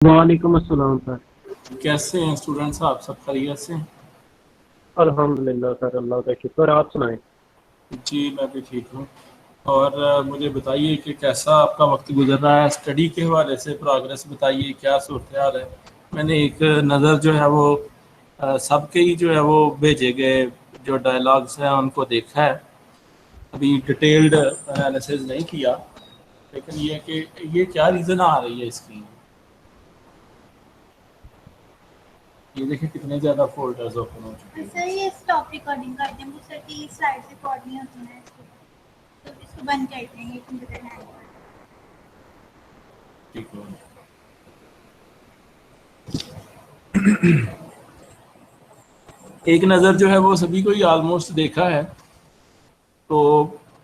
वालेकुम अस्सलाम सर। कैसे हैं स्टूडेंट साहब, सब खैरियत से हैं? अल्हम्दुलिल्लाह सर, अल्लाह का शुक्र। आप सुनाएं। जी मैं भी ठीक हूँ। और मुझे बताइए कि कैसा आपका वक्त गुजर रहा है, स्टडी के हवाले से प्रोग्रेस बताइए, क्या सूरत हाल है। मैंने एक नज़र जो है वो सबके ही जो है वो भेजे गए जो डायलॉग्स हैं उनको देखा है। अभी डिटेल्ड एनालिसिस नहीं किया, लेकिन ये कि ये क्या रीज़न आ रही है इसकी। ये देखिए कितने ज़्यादा फोल्डर्स ओपन हो चुके हैं। सर ये इस टॉप रिकॉर्डिंग कर दें, मुझसे कि स्लाइड रिकॉर्ड नहीं होती ना इसको, तो इसको बंद कर देंगे कंप्यूटर हैंग कर। ठीक है। एक नज़र जो है वो सभी को ही ऑलमोस्ट देखा है, तो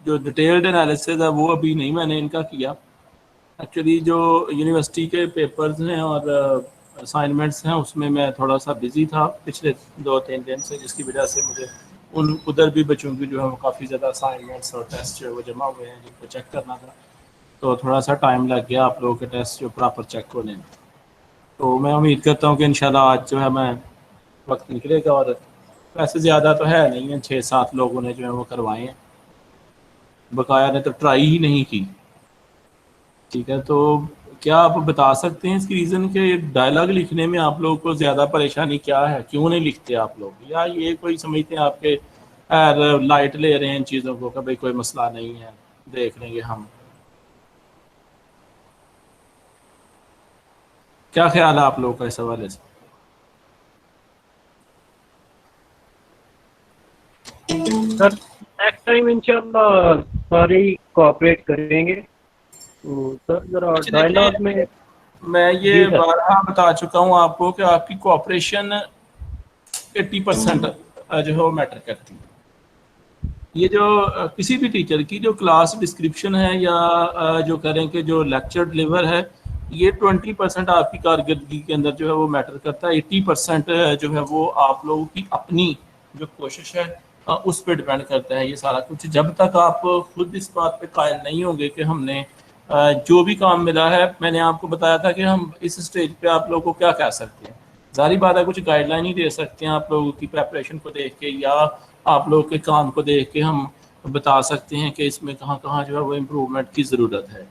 जो डिटेल्ड एनालिसिस है वो अभी नहीं मैंने इनका किया। एक्चुअली जो यूनिवर्सिटी के पेपर्स हैं और असाइनमेंट्स हैं उसमें मैं थोड़ा सा बिजी था पिछले 2-3 दिन से, जिसकी वजह से मुझे उधर भी बच्चों की जो है वो काफ़ी ज़्यादा असाइनमेंट्स और टेस्ट जो है वो जमा हुए हैं जिनको चेक करना था। तो थोड़ा सा टाइम लग गया आप लोगों के टेस्ट जो प्रॉपर चेक होने में। तो मैं उम्मीद करता हूँ कि इंशाल्लाह आज जो है मैं वक्त निकलेगा। और वैसे ज़्यादा तो है नहीं है, 6-7 लोगों ने जो है वो करवाए हैं, बकाया ने तो ट्राई ही नहीं की। ठीक है, तो क्या आप बता सकते हैं इसकी रीज़न के डायलॉग लिखने में आप लोगों को ज़्यादा परेशानी क्या है, क्यों नहीं लिखते आप लोग, या ये कोई समझते हैं आपके लाइट ले रहे हैं इन चीज़ों को कि भाई कोई मसला नहीं है, देख लेंगे हम। क्या ख्याल है आप लोगों का इस हवाले से? सर नेक्स्ट टाइम इंशाल्लाह सारे ही कोऑपरेट करेंगे। तो सर जरा अच्छा डायलॉग देखें, में। मैं जी ये सर। बारहा बता चुका हूँ आपको कि आपकी कोऑपरेशन 80% जो है वो मैटर करती है। ये जो किसी भी टीचर की जो क्लास डिस्क्रिप्शन है या जो करें कि जो लेक्चर डिलीवर है, ये 20% आपकी कारकर्दगी के अंदर जो है वो मैटर करता है। 80% जो है वो आप लोगों की अपनी जो कोशिश है उस पर डिपेंड करता है ये सारा कुछ। जब तक आप खुद इस बात पे कायल नहीं होंगे कि हमने जो भी काम मिला है, मैंने आपको बताया था कि हम इस स्टेज पे आप लोगों को क्या कह सकते हैं। जारी बात है कुछ गाइडलाइन ही दे सकते हैं आप लोगों की प्रेपरेशन को देख के, या आप लोगों के काम को देख के हम बता सकते हैं कि इसमें कहाँ कहाँ जो है वो इम्प्रूवमेंट की ज़रूरत है।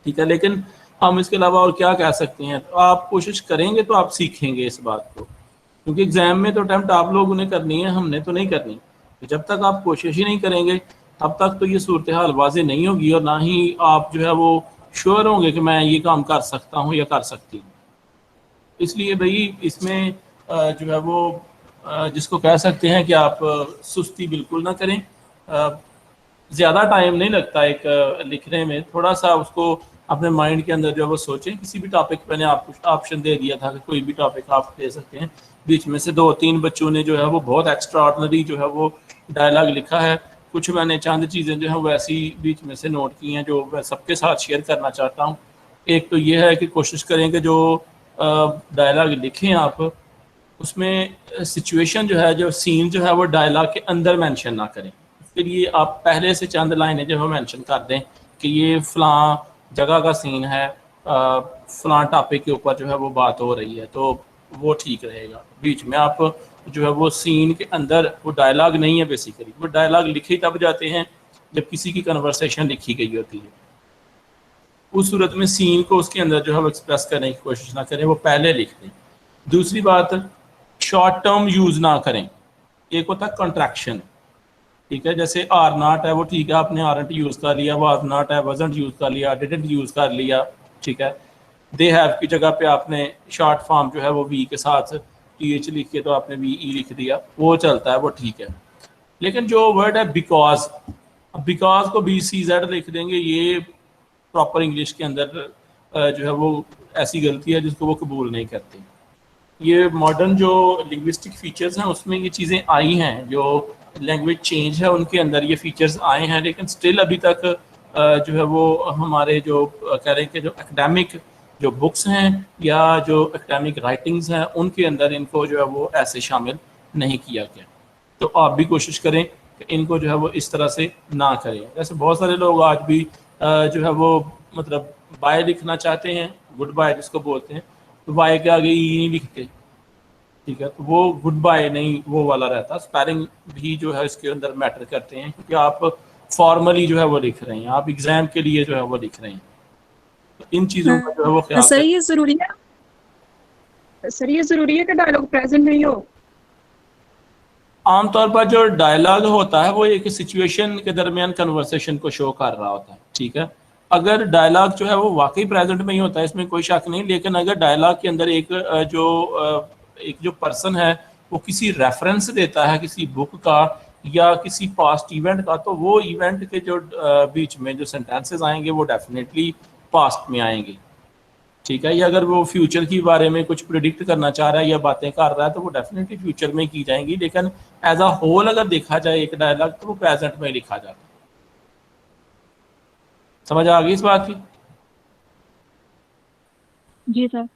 ठीक है, लेकिन हम इसके अलावा और क्या कह सकते हैं। तो आप कोशिश करेंगे तो आप सीखेंगे इस बात को, क्योंकि एग्जाम में तो अटैम्प्ट आप लोगों ने करनी है, हमने तो नहीं करनी। तो जब तक आप कोशिश ही नहीं करेंगे तब तक तो ये सूरत हाल वाज़ेह नहीं होगी, और ना ही आप जो है वो श्योर होंगे कि मैं ये काम कर सकता हूँ या कर सकती हूँ। इसलिए भाई इसमें जो है वो जिसको कह सकते हैं कि आप सुस्ती बिल्कुल ना करें। ज़्यादा टाइम नहीं लगता एक लिखने में, थोड़ा सा उसको अपने माइंड के अंदर जो है वो सोचें। किसी भी टॉपिक पे मैंने आपको ऑप्शन दे दिया था कि कोई भी टॉपिक आप ले सकते हैं। बीच में से 2-3 बच्चों ने जो है वो बहुत एक्स्ट्रा ऑर्डनरी जो है वो डायलॉग लिखा है। कुछ मैंने चंद चीज़ें जो है वो ऐसी बीच में से नोट की हैं जो मैं सबके साथ शेयर करना चाहता हूँ। एक तो ये है कि कोशिश करें कि जो डायलॉग लिखें आप, उसमें सिचुएशन जो है, जो सीन जो है वो डायलॉग के अंदर मेंशन ना करें। उसके लिए आप पहले से चंद लाइनें जो है मेंशन कर दें कि ये फ़लाँ जगह का सीन है, फ़लाँ टॉपिक के ऊपर जो है वो बात हो रही है, तो वो ठीक रहेगा। बीच में आप जो है वो सीन के अंदर वो डायलॉग नहीं है, बेसिकली वो डायलॉग लिखे तब जाते हैं जब किसी की कन्वर्सेशन लिखी गई होती है। उस सूरत में सीन को उसके अंदर जो है वो एक्सप्रेस करने की कोशिश ना करें, वो पहले लिख दें। दूसरी बात, शॉर्ट टर्म यूज़ ना करें। एक होता है कॉन्ट्रैक्शन, ठीक है, जैसे आर नॉट है वो ठीक है, आपने आरंट यूज़ कर लिया, वाज नॉट है वजंट यूज़ कर लिया, डिडंट यूज़ कर लिया, ठीक है। दे हैव की जगह पे आपने शॉर्ट फॉर्म जो है वो वी के साथ टी एच लिख के तो आपने वी ई लिख दिया, वो चलता है, वो ठीक है। लेकिन जो वर्ड है बिकॉज, बिकॉज को बी सी जेड लिख देंगे, ये प्रॉपर इंग्लिश के अंदर जो है वो ऐसी गलती है जिसको वो कबूल नहीं करते। ये मॉडर्न जो लिंग्विस्टिक फीचर्स हैं उसमें ये चीज़ें आई हैं, जो लैंग्वेज चेंज है उनके अंदर ये फीचर्स आए हैं, लेकिन स्टिल अभी तक जो है वो हमारे जो कह रहे हैं कि जो एकेडमिक जो बुक्स हैं या जो एकेडमिक राइटिंग्स हैं उनके अंदर इनको जो है वो ऐसे शामिल नहीं किया गया। तो आप भी कोशिश करें कि इनको जो है वो इस तरह से ना करें। जैसे बहुत सारे लोग आज भी जो है वो मतलब बाय लिखना चाहते हैं, गुड बाय जिसको बोलते हैं, वाई के आगे ई नहीं लिखते, ठीक है, तो वो गुड बाय नहीं वो वाला रहता। स्पेलिंग भी जो है इसके अंदर मैटर करते हैं, क्योंकि आप फॉर्मली जो है वो लिख रहे हैं, आप एग्जाम के लिए जो है वो लिख रहे हैं, तो इन चीज़ों का जो है वो ख्याल सर ये ज़रूरी है, सर ये ज़रूरी है कि डायलॉग प्रेजेंट नहीं हो? आमतौर पर जो डायलॉग होता है वो एक सिचुएशन के दरमियान कन्वर्सेशन को शो कर रहा होता है, ठीक है। अगर डायलॉग जो है वो वाकई प्रेजेंट में ही होता है, इसमें कोई शक नहीं, लेकिन अगर डायलॉग के अंदर एक जो पर्सन है वो किसी रेफरेंस देता है किसी बुक का या किसी पास्ट इवेंट का, तो वो इवेंट के जो बीच में जो सेंटेंसेस आएंगे वो डेफिनेटली पास्ट में आएंगे, ठीक है। या अगर वो फ्यूचर के बारे में कुछ प्रिडिक्ट करना चाह रहा है या बातें कर रहा है तो वो डेफिनेटली फ्यूचर में की जाएंगी, लेकिन एज अ होल अगर देखा जाए एक डायलॉग तो वो प्रेजेंट में लिखा जाता है। समझ आ गई इस बात की? जी सर।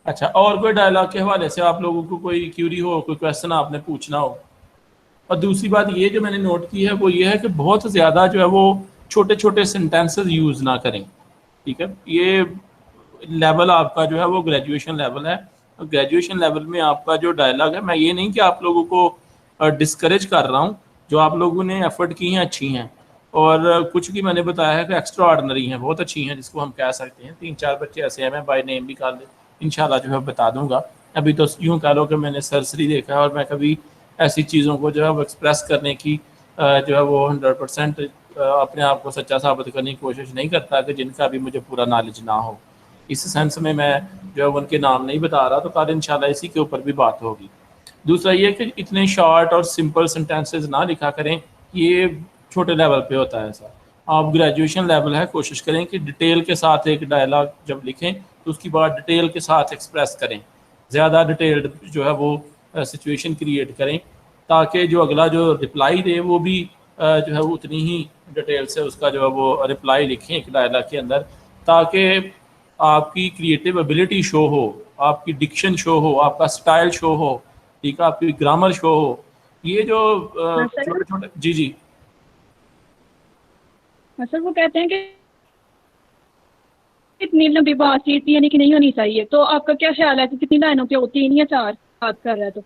अच्छा, और कोई डायलॉग के हवाले से आप लोगों को कोई क्यूरी हो, कोई क्वेश्चन आपने पूछना हो? और दूसरी बात ये जो मैंने नोट की है वो ये है कि बहुत ज़्यादा जो है वो छोटे छोटे सेंटेंसेस यूज़ ना करें, ठीक है। ये लेवल आपका जो है वो ग्रेजुएशन लेवल है, और ग्रेजुएशन लेवल में आपका जो डायलॉग है, मैं ये नहीं कि आप लोगों को डिस्करेज कर रहा हूँ, जो आप लोगों ने एफर्ट की हैं अच्छी हैं, और कुछ की मैंने बताया है कि एक्स्ट्रा ऑर्डनरी हैं, बहुत अच्छी हैं, जिसको हम कह सकते हैं। 3-4 बच्चे ऐसे हैं, मैं बाय नेम भी कॉल इंशाल्लाह जो है बता दूंगा। अभी तो यूँ कह लो कि मैंने सरसरी देखा है, और मैं कभी ऐसी चीज़ों को जो है वो एक्सप्रेस करने की जो है वो 100% अपने आप को सच्चा साबित करने की कोशिश नहीं करता कि जिनका भी मुझे पूरा नॉलेज ना हो। इस सेंस में मैं जो है उनके नाम नहीं बता रहा, तो कल इंशाल्लाह इसी के ऊपर भी बात होगी। दूसरा ये कि इतने शॉर्ट और सिंपल सेंटेंसेस ना लिखा करें, ये छोटे लेवल पे होता है ऐसा। आप ग्रेजुएशन लेवल है, कोशिश करें कि डिटेल के साथ एक डायलॉग जब लिखें तो उसकी बात डिटेल के साथ एक्सप्रेस करें, ज़्यादा डिटेल्ड जो है वो सिचुएशन क्रिएट करें, ताकि जो अगला जो रिप्लाई दे वो भी जो है वो उतनी ही डिटेल से उसका जो है वो रिप्लाई लिखें एक डायलॉग के अंदर, ताकि आपकी क्रिएटिव एबिलिटी शो हो, आपकी डिक्शन शो हो, आपका स्टाइल शो हो, ठीक है, आपकी ग्रामर शो हो। ये जो छोटे छोटे जी जी सर वो कहते हैं कि इतनी लंबी बातचीत यानी कि नहीं होनी चाहिए, तो आपका क्या ख्याल है कि कितनी लाइनों पे होती, 3 या 4 बात कर रहा है? तो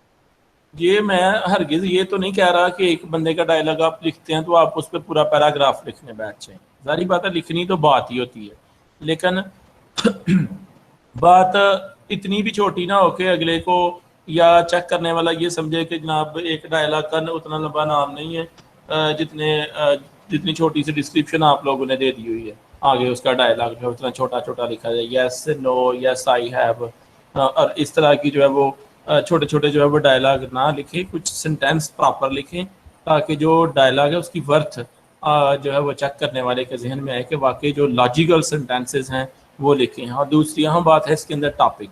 ये मैं हरगिज ये तो नहीं कह रहा कि एक बंदे का डायलॉग आप लिखते हैं तो आप उस पर पूरा पैराग्राफ लिखने बैठ जाएं। सारी बात है, लिखनी तो बात ही होती है, लेकिन बात इतनी भी छोटी ना हो कि अगले को या चेक करने वाला ये समझे कि जनाब एक डायलॉग का उतना लंबा नाम नहीं है जितनी छोटी सी डिस्क्रिप्शन आप लोगों ने दे दी हुई है, आगे उसका डायलॉग जो उतना छोटा छोटा लिखा जाए, yes no yes I have, और इस तरह की जो है वो छोटे छोटे जो है वो डायलॉग ना लिखें, कुछ सेंटेंस प्रॉपर लिखें, ताकि जो डायलॉग है उसकी वर्थ जो है वो चेक करने वाले के जहन में आए कि वाकई जो लॉजिकल सेंटेंसेस हैं वो लिखें। और दूसरी अहम बात है इसके अंदर टॉपिक,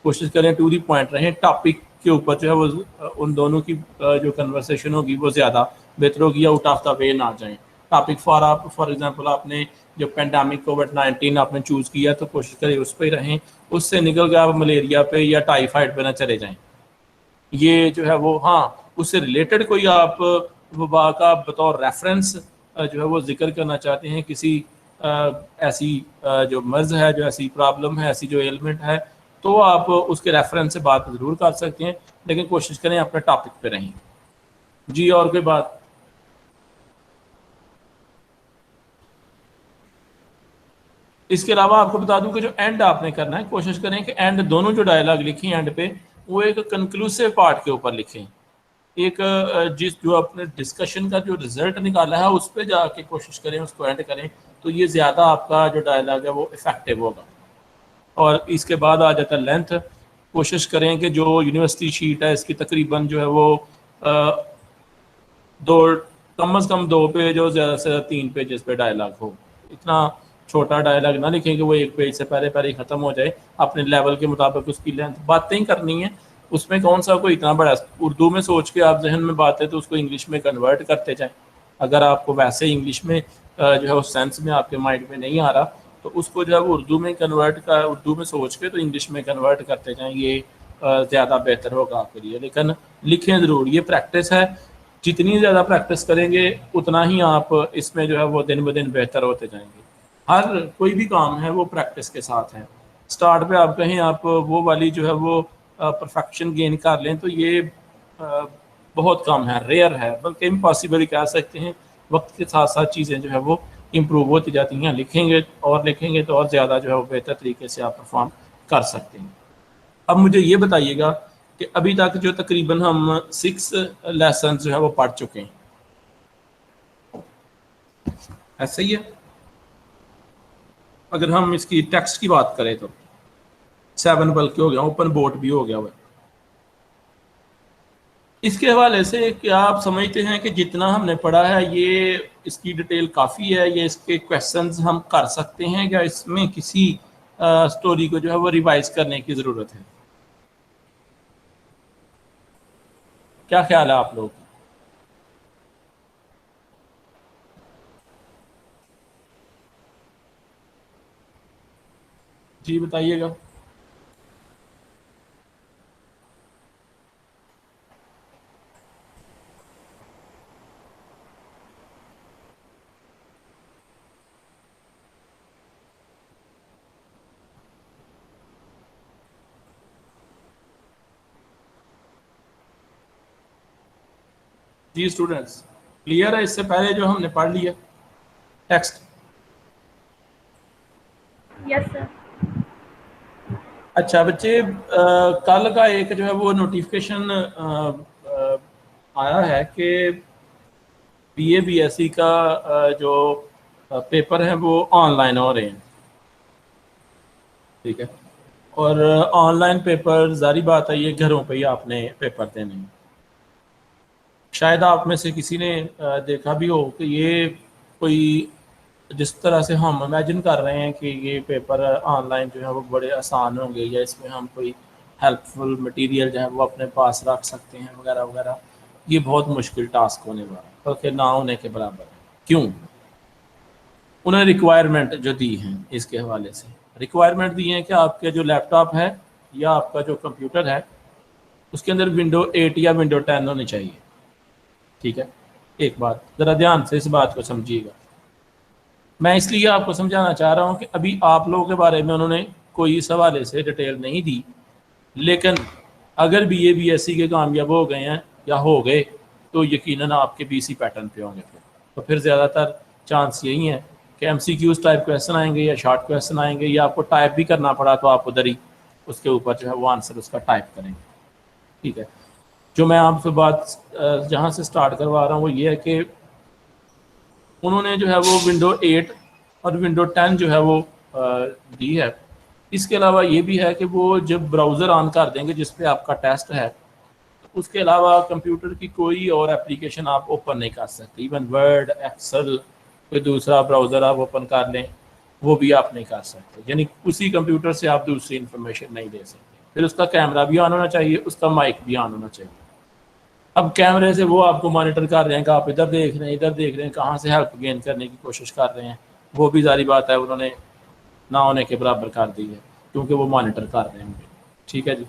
कोशिश करें टू दी पॉइंट रहें, टॉपिक के ऊपर जो है वो उन दोनों की जो कन्वर्सेशन होगी वो ज़्यादा बेहतर होगी, आउट ऑफ द वे ना जाएं। टॉपिक फॉर एग्जांपल आपने जो पेंडेमिक कोविड-19 आपने चूज़ किया तो कोशिश करें उस पर ही रहें, उससे निकल के आप मलेरिया पे या टाइफाइड पे ना चले जाएं। ये जो है वो हाँ उससे रिलेटेड कोई आप वबा का बतौर रेफरेंस जो है वो जिक्र करना चाहते हैं, किसी ऐसी जो मर्ज है, जो ऐसी प्रॉब्लम है, ऐसी जो एलिमेंट है, तो आप उसके रेफरेंस से बात ज़रूर कर सकते हैं, लेकिन कोशिश करें अपने टॉपिक पे रहें। जी और कोई बात? इसके अलावा आपको बता दूं कि जो एंड आपने करना है, कोशिश करें कि एंड दोनों जो डायलॉग लिखें एंड पे वो एक कंक्लूसिव पार्ट के ऊपर लिखें, एक जिस जो अपने डिस्कशन का जो रिजल्ट निकाला है उस पर जाके कोशिश करें उसको एंड करें, तो ये ज़्यादा आपका जो डायलॉग है वो इफेक्टिव होगा। और इसके बाद आ जाता है लेंथ, कोशिश करें कि जो यूनिवर्सिटी शीट है इसकी तकरीबन जो है वो कम अज़ कम 2 पेज और ज़्यादा से ज़्यादा 3 पेजेस पे डायलॉग हो। इतना छोटा डायलॉग ना लिखें कि वो 1 पेज से पहले पहले ही ख़त्म हो जाए, अपने लेवल के मुताबिक उसकी लेंथ, बातें ही करनी है, उसमें कौन सा कोई इतना बड़ा, उर्दू में सोच के आप जहन में बात है तो उसको इंग्लिश में कन्वर्ट करते जाएं। अगर आपको वैसे इंग्लिश में जो है उस सेंस में आपके माइंड में नहीं आ रहा तो उसको जो है वो उर्दू में कन्वर्ट कर, उर्दू में सोच के तो इंग्लिश में कन्वर्ट करते जाएं, ये ज़्यादा बेहतर होगा आपके लिए। लेकिन लिखें ज़रूर, ये प्रैक्टिस है, जितनी ज़्यादा प्रैक्टिस करेंगे उतना ही आप इसमें जो है वो दिन ब दिन बेहतर होते जाएंगे। हर कोई भी काम है वो प्रैक्टिस के साथ है, स्टार्ट पे आप कहें आप वो वाली जो है वो परफेक्शन गेन कर लें, तो ये बहुत कम है, रेयर है, बल्कि इम्पॉसिबल कह सकते हैं। वक्त के साथ साथ चीज़ें जो है वो इम्प्रूव होती जाती हैं, लिखेंगे तो और ज़्यादा जो है वो बेहतर तरीके से आप परफॉर्म कर सकते हैं। अब मुझे ये बताइएगा कि अभी तक जो तकरीबन हम 6 लेसन जो है वो पढ़ चुके हैं, ऐसे ही है। अगर हम इसकी टेक्स्ट की बात करें तो 7 बल्कि हो गया, ओपन बोर्ड भी हो गया हुआ। इसके हवाले से क्या आप समझते हैं कि जितना हमने पढ़ा है ये इसकी डिटेल काफ़ी है, ये इसके क्वेश्चंस हम कर सकते हैं, या इसमें किसी स्टोरी को जो है वो रिवाइज करने की ज़रूरत है? क्या ख्याल है आप लोगों का? जी बताइएगा। जी स्टूडेंट्स, क्लियर है इससे पहले जो हमने पढ़ लिया टेक्स्ट? Yes sir. अच्छा बच्चे, कल का एक जो है वो नोटिफिकेशन आया है कि BA BSc का जो पेपर है वो ऑनलाइन हो रहे हैं, ठीक है। और ऑनलाइन पेपर जारी बात है ये घरों पे ही आपने पेपर देने हैं। शायद आप में से किसी ने देखा भी हो कि ये कोई जिस तरह से हम इमेजिन कर रहे हैं कि ये पेपर ऑनलाइन जो है वो बड़े आसान होंगे, या इसमें हम कोई हेल्पफुल मटेरियल जो है वो अपने पास रख सकते हैं वगैरह वगैरह, ये बहुत मुश्किल टास्क होने वाला है, बल्कि ना होने के बराबर है। क्यों? उन्हें रिक्वायरमेंट जो दी हैं इसके हवाले से रिक्वायरमेंट दी हैं कि आपके जो लैपटॉप है या आपका जो कंप्यूटर है उसके अंदर विंडो 8 या विंडो 10 होनी चाहिए, ठीक है। एक बात ज़रा ध्यान से इस बात को समझिएगा, मैं इसलिए आपको समझाना चाह रहा हूँ कि अभी आप लोगों के बारे में उन्होंने कोई इस हवाले से डिटेल नहीं दी, लेकिन अगर BA BSc के कामयाब हो गए हैं या हो गए तो यकीनन आपके BC पैटर्न पे होंगे। तो फिर ज़्यादातर चांस यही है कि MCQs टाइप क्वेश्चन आएंगे या शॉर्ट क्वेश्चन आएंगे, या आपको टाइप भी करना पड़ा तो आप उधर ही उसके ऊपर जो है वो आंसर उसका टाइप करेंगे, ठीक है। जो मैं आपसे बात जहाँ से स्टार्ट करवा रहा हूँ वो ये है कि उन्होंने जो है वो विंडो 8 और विंडो 10 जो है वो दी है। इसके अलावा ये भी है कि वो जब ब्राउज़र ऑन कर देंगे जिस पे आपका टेस्ट है, तो उसके अलावा कंप्यूटर की कोई और एप्लीकेशन आप ओपन नहीं कर सकते। इवन वर्ड, एक्सेल, कोई दूसरा ब्राउज़र आप ओपन कर लें वो भी आप नहीं कर सकते, यानी उसी कंप्यूटर से आप दूसरी इंफॉर्मेशन नहीं दे सकते। फिर उसका कैमरा भी ऑन होना चाहिए, उसका माइक भी ऑन होना चाहिए। अब कैमरे से वो आपको मॉनिटर कर रहे हैं कि आप इधर देख रहे हैं, इधर देख रहे हैं, कहाँ से हेल्प गेन करने की कोशिश कर रहे हैं, वो भी जारी बात है उन्होंने ना होने के बराबर कर दी है, क्योंकि वो मॉनिटर कर रहे हैं, ठीक है जी।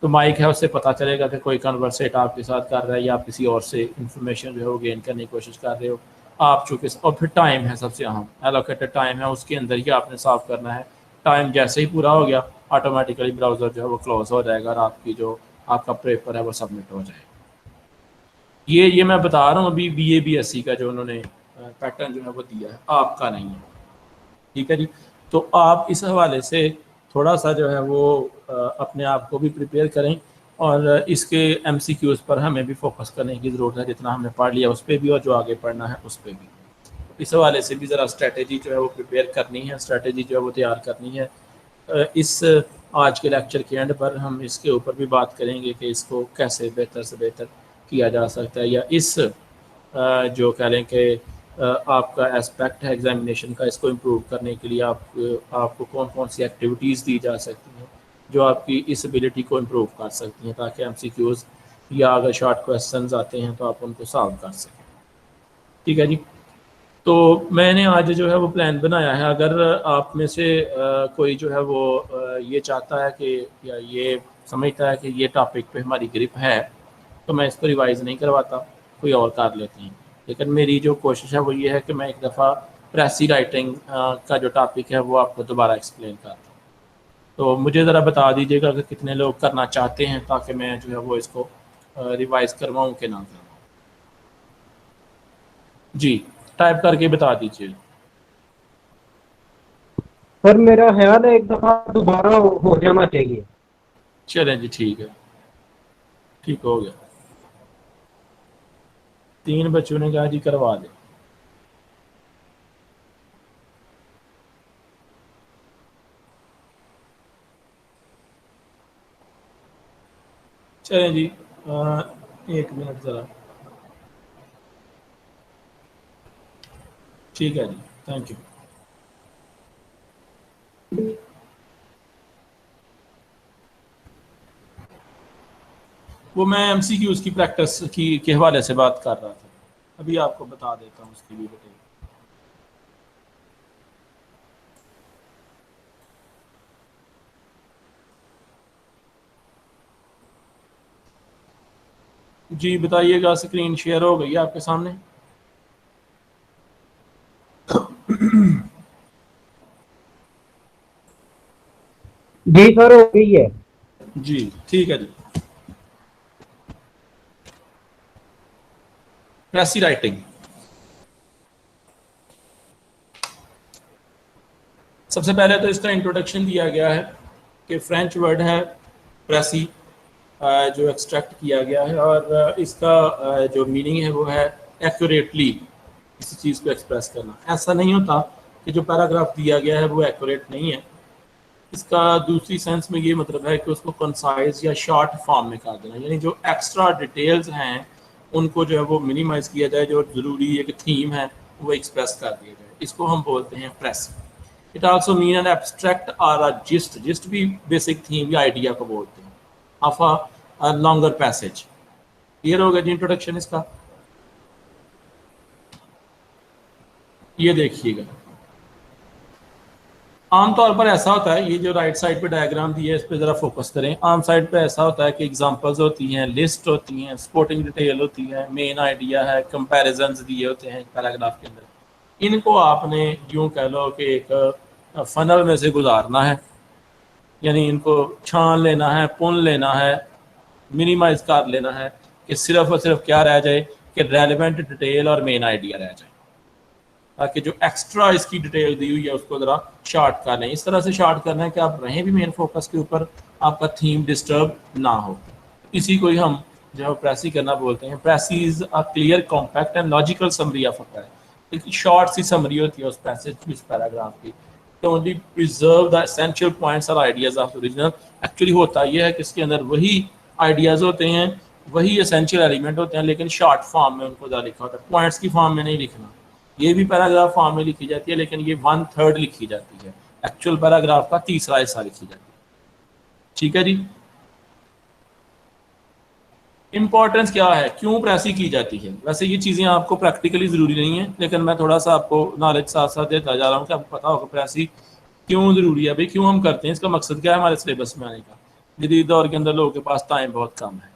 तो माइक है, उससे पता चलेगा कि कोई कन्वर्सेट आपके साथ कर रहा है या आप किसी और से इंफॉर्मेशन जो है वो गेन करने की कोशिश कर रहे हो। आप चूँकि, और फिर टाइम है सबसे अहम, एलोकेटेड टाइम है, उसके अंदर ही आपने सॉल्व करना है। टाइम जैसे ही पूरा हो गया ऑटोमेटिकली ब्राउज़र जो है वो क्लोज हो जाएगा और आपकी जो आपका पेपर है वो सबमिट हो जाएगा। ये मैं बता रहा हूँ अभी BA BSc का जो उन्होंने पैटर्न जो है वो दिया है, आपका नहीं है, ठीक है जी। तो आप इस हवाले से थोड़ा सा जो है वो अपने आप को भी प्रिपेयर करें, और इसके MCQs पर हमें भी फोकस करने की ज़रूरत है, जितना हमने पढ़ लिया उस पर भी और जो आगे पढ़ना है उस पर भी। इस हवाले से भी ज़रा स्ट्रेटजी जो है वो प्रिपेयर करनी है, स्ट्रेटजी जो है वो तैयार करनी है। इस आज के लेक्चर के एंड पर हम इसके ऊपर भी बात करेंगे कि इसको कैसे बेहतर से बेहतर किया जा सकता है, या इस जो कह लें कि आपका एस्पेक्ट है एग्जामिनेशन का, इसको इम्प्रूव करने के लिए आपको कौन कौन सी एक्टिविटीज़ दी जा सकती हैं जो आपकी इस एबिलिटी को इम्प्रूव कर सकती हैं, ताकि MCQs या अगर शॉर्ट क्वेश्चंस आते हैं तो आप उनको सॉल्व कर सकें, ठीक है जी। तो मैंने आज जो है वो प्लान बनाया है, अगर आप में से कोई जो है वो ये चाहता है कि या ये समझता है कि ये टॉपिक पे हमारी ग्रिप है, तो मैं इसको रिवाइज़ नहीं करवाता, कोई और कर लेते हैं। लेकिन मेरी जो कोशिश है वो ये है कि मैं एक दफ़ा प्रेसी राइटिंग का जो टॉपिक है वो आपको दोबारा एक्सप्लेन करता हूँ, तो मुझे ज़रा बता दीजिएगा कि कितने लोग करना चाहते हैं, ताकि मैं जो है वो इसको रिवाइज करवाऊँ कि ना करवाऊँ। जी, टाइप करके बता दीजिए। सर मेरा ख्याल है एक दफ़ा दोबारा हो जाना चाहिए। चलें जी, ठीक है, ठीक हो गया। 3 बच्चों ने कहा जी करवा दे। चलें जी, 1 मिनट ज़रा। ठीक है जी, थैंक यू। वो मैं MCQs की प्रैक्टिस की के हवाले से बात कर रहा था, अभी आपको बता देता हूँ उसकी भी डिटेल। जी बताइएगा, स्क्रीन शेयर हो गई है आपके सामने? जी सर हो गई है। जी ठीक है जी। प्रेसी राइटिंग, सबसे पहले तो इसका इंट्रोडक्शन दिया गया है कि फ्रेंच वर्ड है प्रेसी, जो एक्सट्रैक्ट किया गया है, और इसका जो मीनिंग है वो है एक्यूरेटली किसी चीज़ को एक्सप्रेस करना। ऐसा नहीं होता कि जो पैराग्राफ दिया गया है वो एक्यूरेट नहीं है। इसका दूसरी सेंस में ये मतलब है कि उसको कंसाइज या शॉर्ट फॉर्म में कर देना, यानी जो एक्स्ट्रा डिटेल्स हैं उनको जो है वो मिनिमाइज किया जाए, जो ज़रूरी एक थीम है वो एक्सप्रेस कर दिया जाए। इसको हम बोलते हैं press. It also mean an abstract और अ जिस्ट, जिस्ट भी बेसिक थीम या आइडिया को बोलते हैं, of a longer passage. Clear हो गया जी इंट्रोडक्शन इसका? ये देखिएगा, आमतौर पर ऐसा होता है, ये जो राइट साइड पे डायग्राम दिया है इस पे ज़रा फोकस करें। आम साइड पे ऐसा होता है कि एग्जांपल्स होती हैं, लिस्ट होती हैं, स्पोर्टिंग डिटेल होती है, मेन आइडिया है, कंपैरिजंस दिए होते हैं पैराग्राफ के अंदर। इनको आपने यूँ कह लो कि एक फनल में से गुजारना है, यानी इनको छान लेना है, पुन लेना है, मिनिमाइज कर लेना है कि सिर्फ और सिर्फ क्या रह जाए कि रेलिवेंट डिटेल और मेन आइडिया रह जाए, ताकि जो एक्स्ट्रा इसकी डिटेल दी हुई है उसको ज़रा शार्ट कर लें। इस तरह से शार्ट करना है कि आप रहें भी मेन फोकस के ऊपर, आपका थीम डिस्टर्ब ना हो। इसी को ही हम जो है प्रेसी करना बोलते हैं। Precis is a clear, compact and logical summary of a paragraph. एक शॉर्ट सी समरी होती है उस पैसेज की, उस पैराग्राफ की, तो only preserve the essential points और आइडियाज ऑफ ओरिजिनल। एक्चुअली होता यह है कि इसके अंदर वही आइडियाज होते हैं, वही एसेंशियल एलिमेंट होते हैं, लेकिन शॉर्ट फॉर्म में उनको ज़्यादा लिखा होता है, पॉइंट्स की फॉर्म में नहीं लिखना। ये भी पैराग्राफ फॉर्म में लिखी जाती है, लेकिन ये 1/3 लिखी जाती है, एक्चुअल पैराग्राफ का तीसरा हिस्सा लिखी जाती है। ठीक है जी। इंपॉर्टेंस क्या है, क्यों प्रेसी की जाती है? वैसे ये चीज़ें आपको प्रैक्टिकली ज़रूरी नहीं है, लेकिन मैं थोड़ा सा आपको नॉलेज साथ साथ देता जा रहा हूँ कि आपको पता होगा प्रेसी क्यों ज़रूरी है, भाई क्यों हम करते हैं, इसका मकसद क्या है हमारे सिलेबस में आने का। जदीद दौर के अंदर लोगों के पास टाइम बहुत कम है,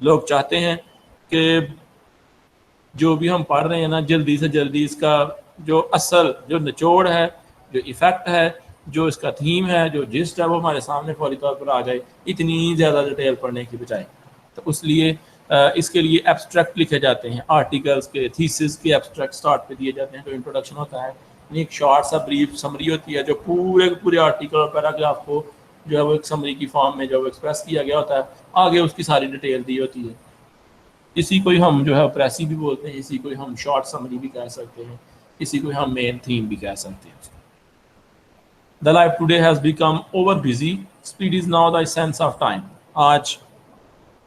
लोग चाहते हैं कि जो भी हम पढ़ रहे हैं ना, जल्दी से जल्दी इसका जो असल, जो निचोड़ है, जो इफ़ेक्ट है, जो इसका थीम है, जो जिस्ट है, वो हमारे सामने फौरी तौर पर आ जाए, इतनी ज़्यादा डिटेल पढ़ने की बजाय। तो इसलिए इसके लिए एब्स्ट्रैक्ट लिखे जाते हैं, आर्टिकल्स के, थीसिस के एब्स्ट्रैक्ट स्टार्ट पे दिए जाते हैं। तो इंट्रोडक्शन होता है, एक शॉर्ट सा ब्रीफ समरी होती है, जो पूरे आर्टिकल और पैराग्राफ को जो है वो एक समरी की फॉर्म में जो एक्सप्रेस किया गया होता है, आगे उसकी सारी डिटेल दी होती है। इसी को ही हम जो है प्रेसी भी बोलते हैं, इसी को ही हम शॉर्ट समरी भी कह सकते हैं, इसी को हम मेन थीम भी कह सकते हैं। The life today has become over busy, speed is now the essence of time. आज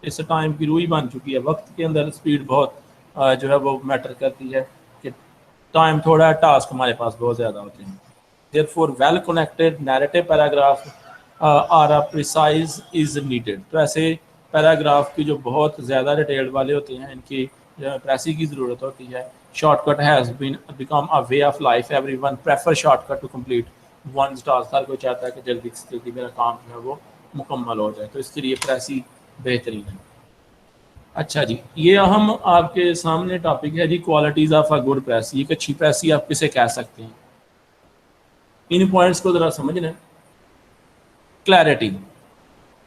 इस टाइम की रूही बन चुकी है, वक्त के अंदर स्पीड बहुत जो है वो मैटर करती है कि टाइम थोड़ा है, टास्क हमारे पास बहुत ज़्यादा होते हैं। Therefore well connected narrative paragraph are precise is needed. तो ऐसे पैराग्राफ की जो बहुत ज़्यादा डिटेल वाले होते हैं, इनकी प्रेसी की ज़रूरत होती है। Shortcut has been become a way of life, everyone prefer shortcut to complete one task. हर कोई चाहता है कि जल्दी से जल्दी मेरा काम जो है वो मुकम्मल हो जाए, तो इसके लिए प्रेसी बेहतरीन है। अच्छा जी, ये हम आपके सामने टॉपिक है जी, क्वालिटीज़ ऑफ अ गुड प्रेसी। एक अच्छी प्रेसी आप किसे कह सकते हैं? इन पॉइंट्स को ज़रा समझना है। क्लैरिटी,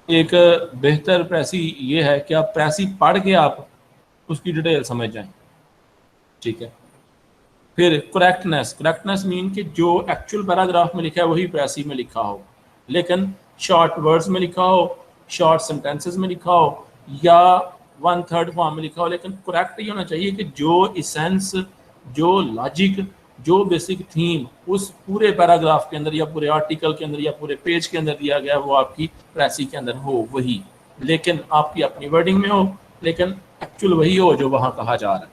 एक बेहतर प्रेसी ये है कि आप प्रेसी पढ़ के आप उसकी डिटेल समझ जाएं, ठीक है। फिर करेक्टनेस मीन कि जो एक्चुअल पैराग्राफ में लिखा है वही प्रेसी में लिखा हो, लेकिन शॉर्ट वर्ड्स में लिखा हो, शॉर्ट सेंटेंसेस में लिखा हो या 1/3 फॉर्म में लिखा हो, लेकिन करेक्ट ये होना चाहिए कि जो इसेंस, जो लॉजिक, जो बेसिक थीम उस पूरे पैराग्राफ के अंदर या पूरे आर्टिकल के अंदर या पूरे पेज के अंदर दिया गया वो आपकी प्रेसी के अंदर हो वही, लेकिन आपकी अपनी वर्डिंग में हो, लेकिन एक्चुअल वही हो जो वहाँ कहा जा रहा है।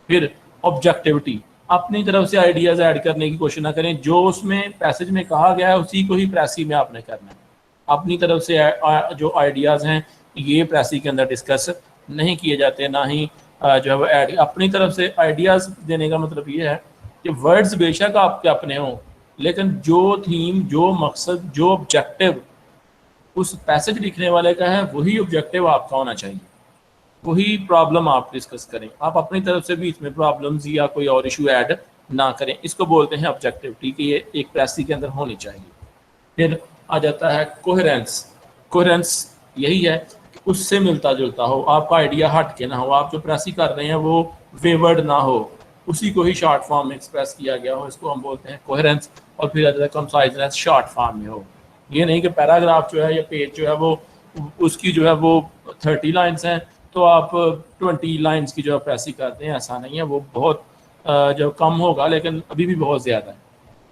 फिर ऑब्जेक्टिविटी, अपनी तरफ से आइडियाज़ ऐड करने की कोशिश ना करें, जो उसमें पैसेज में कहा गया है उसी को ही प्रेसी में आपने करना है। अपनी तरफ से जो आइडियाज़ हैं ये प्रेसी के अंदर डिस्कस नहीं किए जाते, ना ही जो है वो ऐड। अपनी तरफ से आइडियाज़ देने का मतलब ये है कि वर्ड्स बेशक आपके अपने हों, लेकिन जो थीम, जो मकसद, जो ऑब्जेक्टिव उस पैसेज लिखने वाले का है वही ऑब्जेक्टिव आपका होना चाहिए, वही प्रॉब्लम आप डिस्कस करें। आप अपनी तरफ से बीच में प्रॉब्लम्स या कोई और इशू ऐड ना करें, इसको बोलते हैं ऑब्जेक्टिविटी कि ये एक प्रेसी के अंदर होनी चाहिए। फिर आ जाता है कोहेरेंस यही है कि उससे मिलता जुलता हो, आपका आइडिया हट के ना हो, आप जो प्रेसी कर रहे हैं वो वेवर्ड ना हो, उसी को ही शॉर्ट फॉर्म में एक्सप्रेस किया गया हो, इसको हम बोलते हैं कोहेरेंस। और फिर आ जाता है कंसाइजनेस, शॉर्ट फॉर्म में हो। ये नहीं कि पैराग्राफ जो है या पेज जो है वो उसकी जो है वो 30 लाइन्स हैं तो आप 20 लाइन्स की जो है प्रेसी करते हैं, ऐसा नहीं है, वो बहुत जो कम होगा लेकिन अभी भी बहुत ज़्यादा है।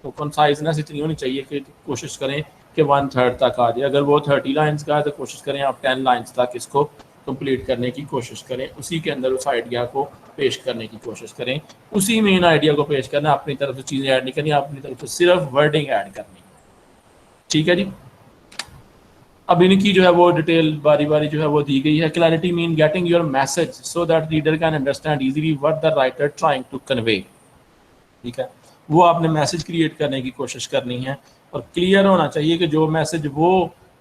तो कंसाइजनेस इतनी होनी चाहिए कि कोशिश करें कि 1/3 तक आ जाए। अगर वो 30 लाइन्स का है तो कोशिश करें आप 10 लाइन्स तक इसको कंप्लीट करने की कोशिश करें, उसी के अंदर उस आइडिया को पेश करने की कोशिश करें, उसी मेन आइडिया को पेश करना, अपनी तरफ से चीज़ें ऐड नहीं करनी, अपनी तरफ से सिर्फ वर्डिंग ऐड करनी, ठीक है जी। अब इनकी जो है वो डिटेल बारी बारी जो है वो दी गई है। Clarity mean getting your message so that reader can understand easily what the writer trying to convey, ठीक है। वो आपने मैसेज क्रिएट करने की कोशिश करनी है और क्लियर होना चाहिए कि जो मैसेज वो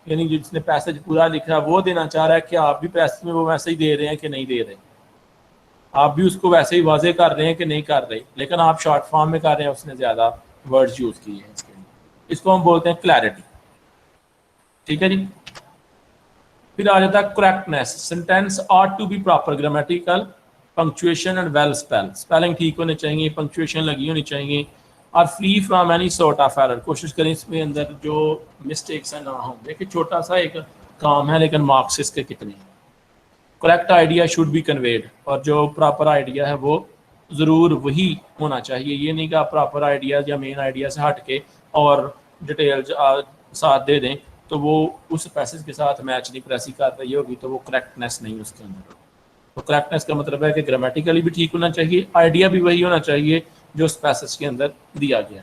यानी जिसने पैसेज पूरा लिखा है वो देना चाह रहा है कि आप भी पैसेज में वो मैसेज दे रहे हैं कि नहीं दे रहे, आप भी उसको वैसे ही वाजे कर रहे हैं कि नहीं कर रहे, लेकिन आप शॉर्ट फॉर्म में कर रहे हैं, उसने ज़्यादा वर्ड्स यूज़ किए हैं इसके लिए, इसको हम बोलते हैं क्लैरिटी, ठीक है जी। फिर आ जाता है correctness, sentence ought to be proper grammatical, punctuation and well spell, spelling ठीक होने चाहिए, पंक्चुएशन लगी होनी चाहिए और free from any sort of error. कोशिश करें इसमें अंदर जो मिस्टेक्स हैं ना हो। देखिए छोटा सा एक काम है लेकिन मार्क्स इसके कितने हैं। Correct idea should be conveyed, और जो प्रॉपर आइडिया है वो ज़रूर वही होना चाहिए। ये नहीं कि आप प्रॉपर आइडियाज़ या मेन आइडिया से हट के और डिटेल्स साथ दे दें तो वो उस पैसेज के साथ मैच नहीं प्रेसी कर रही होगी, तो वो करेक्टनेस नहीं उसके अंदर। तो करेक्टनेस का मतलब है कि ग्रामेटिकली भी ठीक होना चाहिए, आइडिया भी वही होना चाहिए जो उस पैसेज के अंदर दिया गया।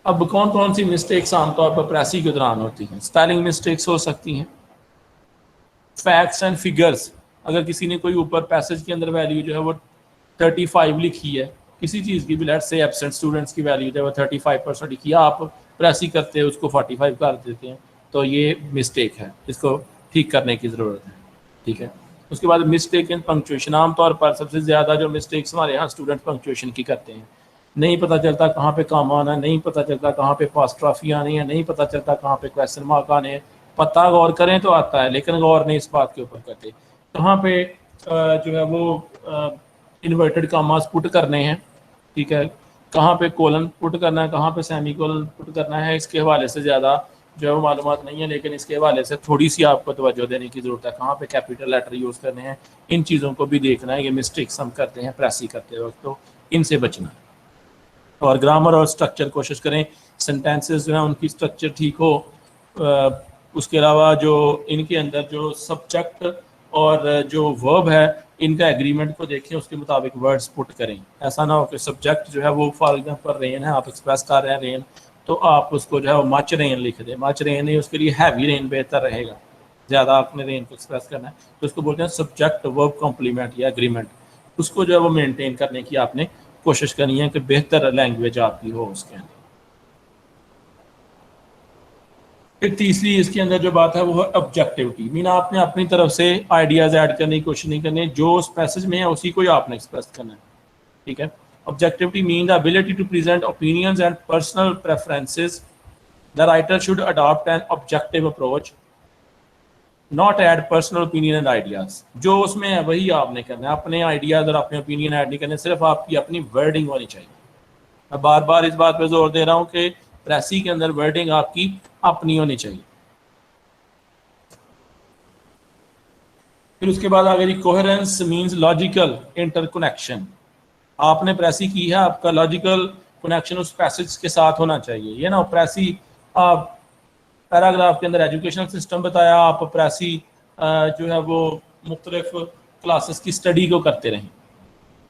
अब कौन कौन सी मिस्टेक्स आमतौर पर प्रेसी के दौरान होती हैं? स्पेलिंग मिस्टेक्स हो सकती हैं, फैक्ट्स एंड फिगर्स, अगर किसी ने कोई ऊपर पैसेज के अंदर वैल्यू जो है वो 35 लिखी है किसी चीज़ की भी, लेट्स से एब्सेंट स्टूडेंट्स की वैल्यू जो है वो 35% लिखी है, आप प्रेसी करते हैं उसको 45 कर देते हैं, तो ये मिस्टेक है, इसको ठीक करने की ज़रूरत है, ठीक है। उसके बाद मिस्टेक इन पंक्चुएशन, आमतौर पर सबसे ज़्यादा जो मिस्टेक्स हमारे यहाँ स्टूडेंट पंक्चुएशन की करते हैं, नहीं पता चलता कहाँ पे कॉमा आना है, नहीं पता चलता कहाँ पे अपॉस्ट्रोफी आनी है, नहीं पता चलता कहाँ पे क्वेश्चन मार्क आने हैं। पता गौर करें तो आता है लेकिन गौर नहीं इस बात के ऊपर करते कहाँ पे जो है वो इन्वर्टेड कॉमास पुट करने हैं, ठीक है, कहाँ पे कोलन पुट करना है, कहाँ पे सेमी कोलन पुट करना है, इसके हवाले से ज़्यादा जो है वो मालूमात नहीं है, लेकिन इसके हवाले से थोड़ी सी आपको तवज्जो देने की ज़रूरत है। कहाँ पे कैपिटल लेटर यूज़ करने हैं, इन चीज़ों को भी देखना है। ये मिस्टेक्स हम करते हैं प्रेसी करते वक्त, तो इनसे बचना है। और ग्रामर और स्ट्रक्चर कोशिश करें, सेंटेंसेस जो है उनकी स्ट्रक्चर ठीक हो। उसके अलावा जो इनके अंदर जो सब्जेक्ट और जो वर्ब है इनका एग्रीमेंट को देखें, उसके मुताबिक वर्ड्स पुट करें। ऐसा ना हो कि सब्जेक्ट जो है वो फॉर एग्जाम्पल रेन है, आप एक्सप्रेस कर रहे हैं रेन, तो आप उसको जो है वो मच रेन लिख दें। मच रेन नहीं, उसके लिए हैवी रेन बेहतर रहेगा, ज़्यादा आपने रेन को एक्सप्रेस करना है, तो उसको बोलते हैं सब्जेक्ट वर्ब कॉम्प्लीमेंट या एग्रीमेंट। उसको जो है वो मेनटेन करने की आपने कोशिश करनी है कि बेहतर लैंग्वेज आपकी हो उसके अंदर। फिर तीसरी इसके अंदर जो बात है वो है ऑब्जेक्टिविटी, मीन आपने अपनी तरफ से आइडियाज़ ऐड करने की कोशिश नहीं करनी, जो उस पैसेज में है उसी को ही आपने एक्सप्रेस करना है, ठीक है। Objectivity mean the ability to present opinions and personal preferences the writer should adopt an objective approach, not add personal opinion and ideas. जो उसमें है वही आपने करना है, अपने आइडियाज और अपने ओपिनियन ऐड नहीं करने, सिर्फ आपकी अपनी वर्डिंग होनी चाहिए। मैं बार बार इस बात पे जोर दे रहा हूँ कि प्रेसी के अंदर वर्डिंग आपकी अपनी होनी चाहिए। फिर उसके बाद आगे जी, कोहेरेंस मींस लॉजिकल इंटरकनेक्शन। आपने प्रेसी की है, आपका लॉजिकल कनेक्शन उस पैसेज के साथ होना चाहिए। ये ना प्रेसी आप पैराग्राफ के अंदर एजुकेशनल सिस्टम बताया, आप प्रेसी जो है वो मुख्तलिफ क्लासेस की स्टडी को करते रहें,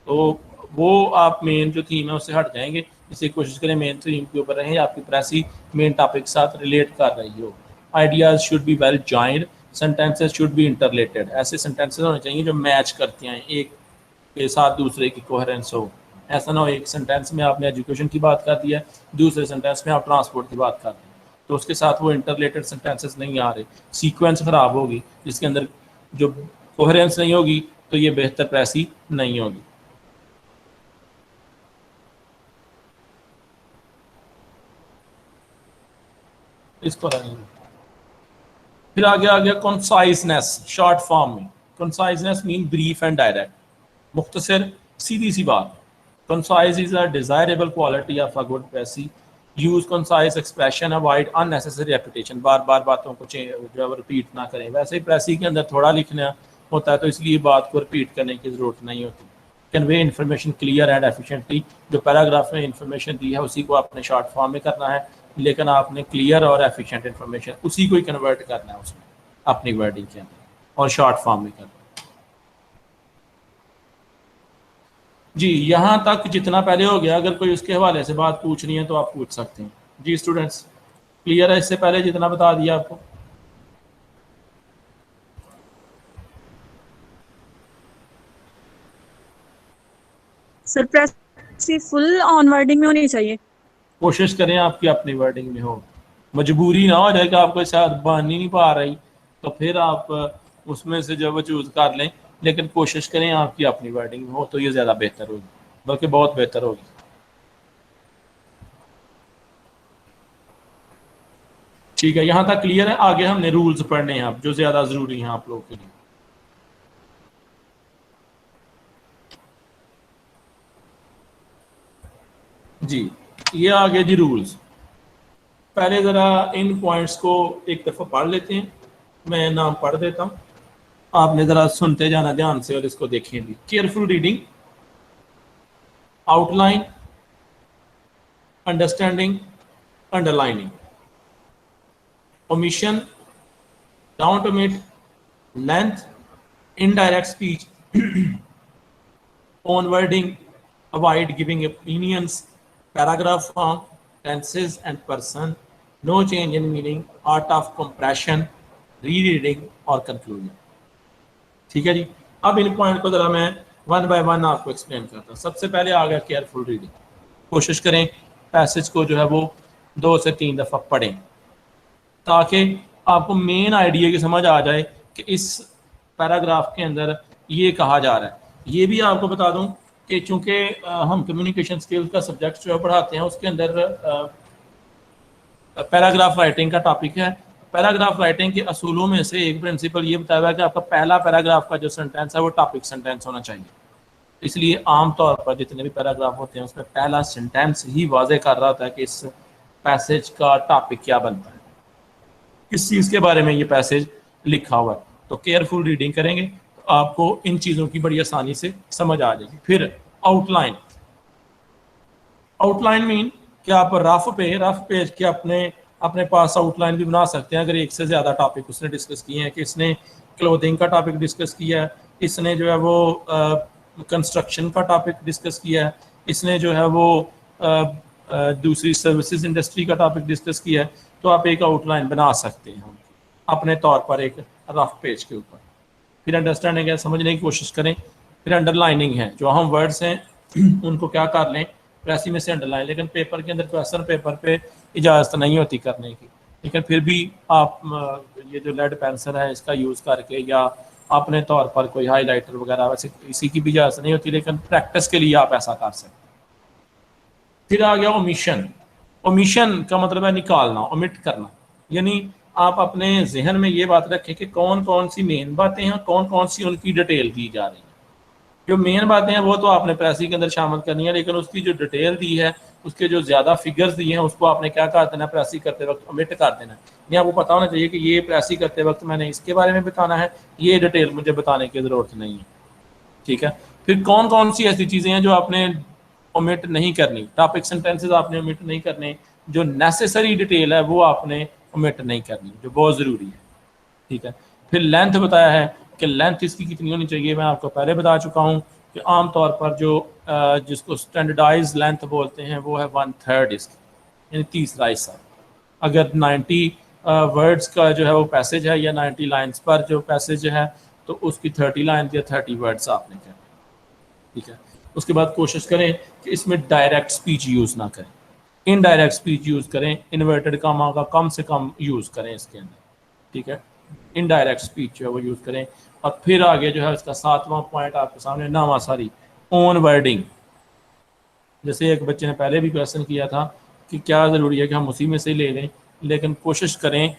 तो वो आप मेन जो थीम है उससे हट जाएंगे। इसे कोशिश करें मेन थीम के ऊपर रहें, आपकी प्रेसी मेन टॉपिक के साथ रिलेट कर रही हो। Ideas should be well joined, sentences should be interrelated. ऐसे सेंटेंसेस होने चाहिए जो मैच करते हैं, एक के साथ दूसरे की कोहेरेंस हो। ऐसा ना हो एक सेंटेंस में आपने एजुकेशन की बात कर दी है, दूसरे सेंटेंस में आप ट्रांसपोर्ट की बात कर रहे हैं, तो उसके साथ वो इंटरलेटेड सेंटेंसेस नहीं आ रहे, सीक्वेंस खराब होगी, जिसके अंदर जो कोहेरेंस नहीं होगी तो ये बेहतर प्रेसी नहीं होगी। इस पर फिर आगे आ गया कंसाइजनेस। शॉर्ट फॉर्म में conciseness mean brief and direct, मुख्तसर सीधी सी बात। Concise is a desirable quality of a good precis. Use concise expression, avoid unnecessary repetition. बार बार बातों को जो है रिपीट ना करें। वैसे ही प्रेसी के अंदर थोड़ा लिखना होता है तो इसलिए बात को रिपीट करने की जरूरत नहीं होती। Convey information clear and efficiently. जो पैराग्राफ में इन्फॉर्मेशन दी है उसी को आपने शॉर्ट फॉर्म में करना है, लेकिन आपने क्लियर और एफिशिएंट इन्फॉर्मेशन उसी को ही कन्वर्ट करना है उसमें अपनी वर्डिंग के अंदर और शॉर्ट फॉर्म में करना है। जी यहाँ तक जितना पहले हो गया, अगर कोई उसके हवाले से बात पूछनी है तो आप पूछ सकते हैं। जी स्टूडेंट्स क्लियर है इससे पहले जितना बता दिया आपको? सर प्रेसी फुल ऑन वर्डिंग में होनी चाहिए। कोशिश करें आपकी अपनी वर्डिंग में हो, मजबूरी ना हो जाए कि आपको शायद बन ही नहीं पा रही तो फिर आप उसमें से जो वो चूज कर लें, लेकिन कोशिश करें आपकी अपनी वर्डिंग में हो तो ये ज़्यादा बेहतर होगी, बल्कि बहुत बेहतर होगी। ठीक है, यहाँ तक क्लियर है। आगे हमने रूल्स पढ़ने हैं अब जो ज़्यादा ज़रूरी हैं आप लोगों के लिए। जी ये आगे जी रूल्स। पहले ज़रा इन पॉइंट्स को एक दफ़ा पढ़ लेते हैं, मैं नाम पढ़ देता हूँ, आपने ज़रा सुनते जाना ध्यान से और इसको देखें भी। Careful reading, outline, understanding, underlining, omission, don't omit, length, indirect speech, on wording, avoid giving opinions, paragraph form, tenses and person, no change in meaning, art of compression, rereading और conclusion। ठीक है जी, अब इन पॉइंट को जरा मैं one by one आपको explain करता हूँ। सबसे पहले आ गया केयरफुल रीडिंग। कोशिश करें पैसेज को जो है वो 2 से 3 दफ़ा पढ़ें ताकि आपको मेन आइडिया की समझ आ जाए कि इस पैराग्राफ के अंदर ये कहा जा रहा है। ये भी आपको बता दूं कि चूंकि हम कम्युनिकेशन स्किल्स का सब्जेक्ट जो पढ़ाते हैं उसके अंदर पैराग्राफ राइटिंग का टॉपिक है। पैराग्राफ राइटिंग के असूलों में से एक प्रिंसिपल ये बताया है कि आपका पहला पैराग्राफ का जो सेंटेंस है वो टॉपिक सेंटेंस होना चाहिए। इसलिए आमतौर पर जितने भी पैराग्राफ होते हैं उसमें पहला सेंटेंस ही वाजे कर रहा होता है कि इस पैसेज का टॉपिक क्या बनता है, किस चीज़ के बारे में ये पैसेज लिखा हुआ है। तो केयरफुल रीडिंग करेंगे तो आपको इन चीज़ों की बड़ी आसानी से समझ आ जाएगी। फिर आउटलाइन। आउटलाइन मीन कि आप रफ पेज के अपने पास आउटलाइन भी बना सकते हैं। अगर एक से ज़्यादा टॉपिक उसने डिस्कस किए हैं कि इसने क्लोथिंग का टॉपिक डिस्कस किया है, इसने जो है वो कंस्ट्रक्शन का टॉपिक डिस्कस किया है, इसने जो है वो दूसरी सर्विसेज इंडस्ट्री का टॉपिक डिस्कस किया है, तो आप एक आउटलाइन बना सकते हैं अपने तौर पर एक रफ पेज के ऊपर। फिर अंडरस्टैंडिंग है, समझने की कोशिश करें। फिर अंडरलाइनिंग है, जो हम वर्ड्स हैं उनको क्या कर लें प्रेसी में से अंडरलाइन, लेकिन पेपर के अंदर क्वेश्चन पेपर पे इजाज़त नहीं होती करने की, लेकिन फिर भी आप ये जो लेड पेंसिल है इसका यूज़ करके या अपने तौर पर कोई हाईलाइटर वगैरह वैसे इसी की भी इजाज़त नहीं होती, लेकिन प्रैक्टिस के लिए आप ऐसा कर सकते हैं। फिर आ गया ओमिशन। ओमिशन का मतलब है निकालना, ओमिट करना, यानी आप अपने जहन में ये बात रखें कि कौन कौन सी मेन बातें हैं, कौन कौन सी उनकी डिटेल दी जा रही है। जो मेन बातें हैं वो तो आपने प्रेसी के अंदर शामिल करनी है, लेकिन उसकी जो डिटेल दी है, उसके जो ज़्यादा फिगर्स दिए हैं, उसको आपने क्या कर देना, प्रेसी करते वक्त ओमिट कर देना। या आपको पता होना चाहिए कि ये प्रेसी करते वक्त मैंने इसके बारे में बताना है, ये डिटेल मुझे बताने की ज़रूरत नहीं है। ठीक है, फिर कौन कौन सी ऐसी चीज़ें हैं जो आपने ओमिट नहीं करनी, टॉपिक सेंटेंसेस आपने ओमिट नहीं करने, जो नेसेसरी डिटेल है वो आपने ओमिट नहीं करनी, जो बहुत ज़रूरी है। ठीक है, फिर लेंथ बताया है कि लेंथ इसकी कितनी होनी चाहिए, मैं आपको पहले बता चुका हूँ कि आमतौर पर जो जिसको स्टैंडर्डाइज लेंथ बोलते हैं वो है 1/3 इसकी, यानी तीसरा हिस्सा। अगर 90 वर्ड्स का जो है वो पैसेज है या 90 लाइन्स पर जो पैसेज है, तो उसकी 30 लाइन या 30 वर्ड्स आपने कहना। ठीक है, उसके बाद कोशिश करें कि इसमें डायरेक्ट स्पीच यूज़ ना करें, इनडायरेक्ट स्पीच यूज़ करें, इन्वर्टेड कामा का कम से कम यूज़ करें इसके अंदर। ठीक है, इनडायरेक्ट स्पीच जो है वो यूज़ करें। और फिर आगे जो है उसका 7वां पॉइंट आपके सामने, 9वां सॉरी, ओन वर्डिंग। जैसे एक बच्चे ने पहले भी क्वेश्चन किया था कि क्या ज़रूरी है कि हम उसी में से ले लें, लेकिन कोशिश करें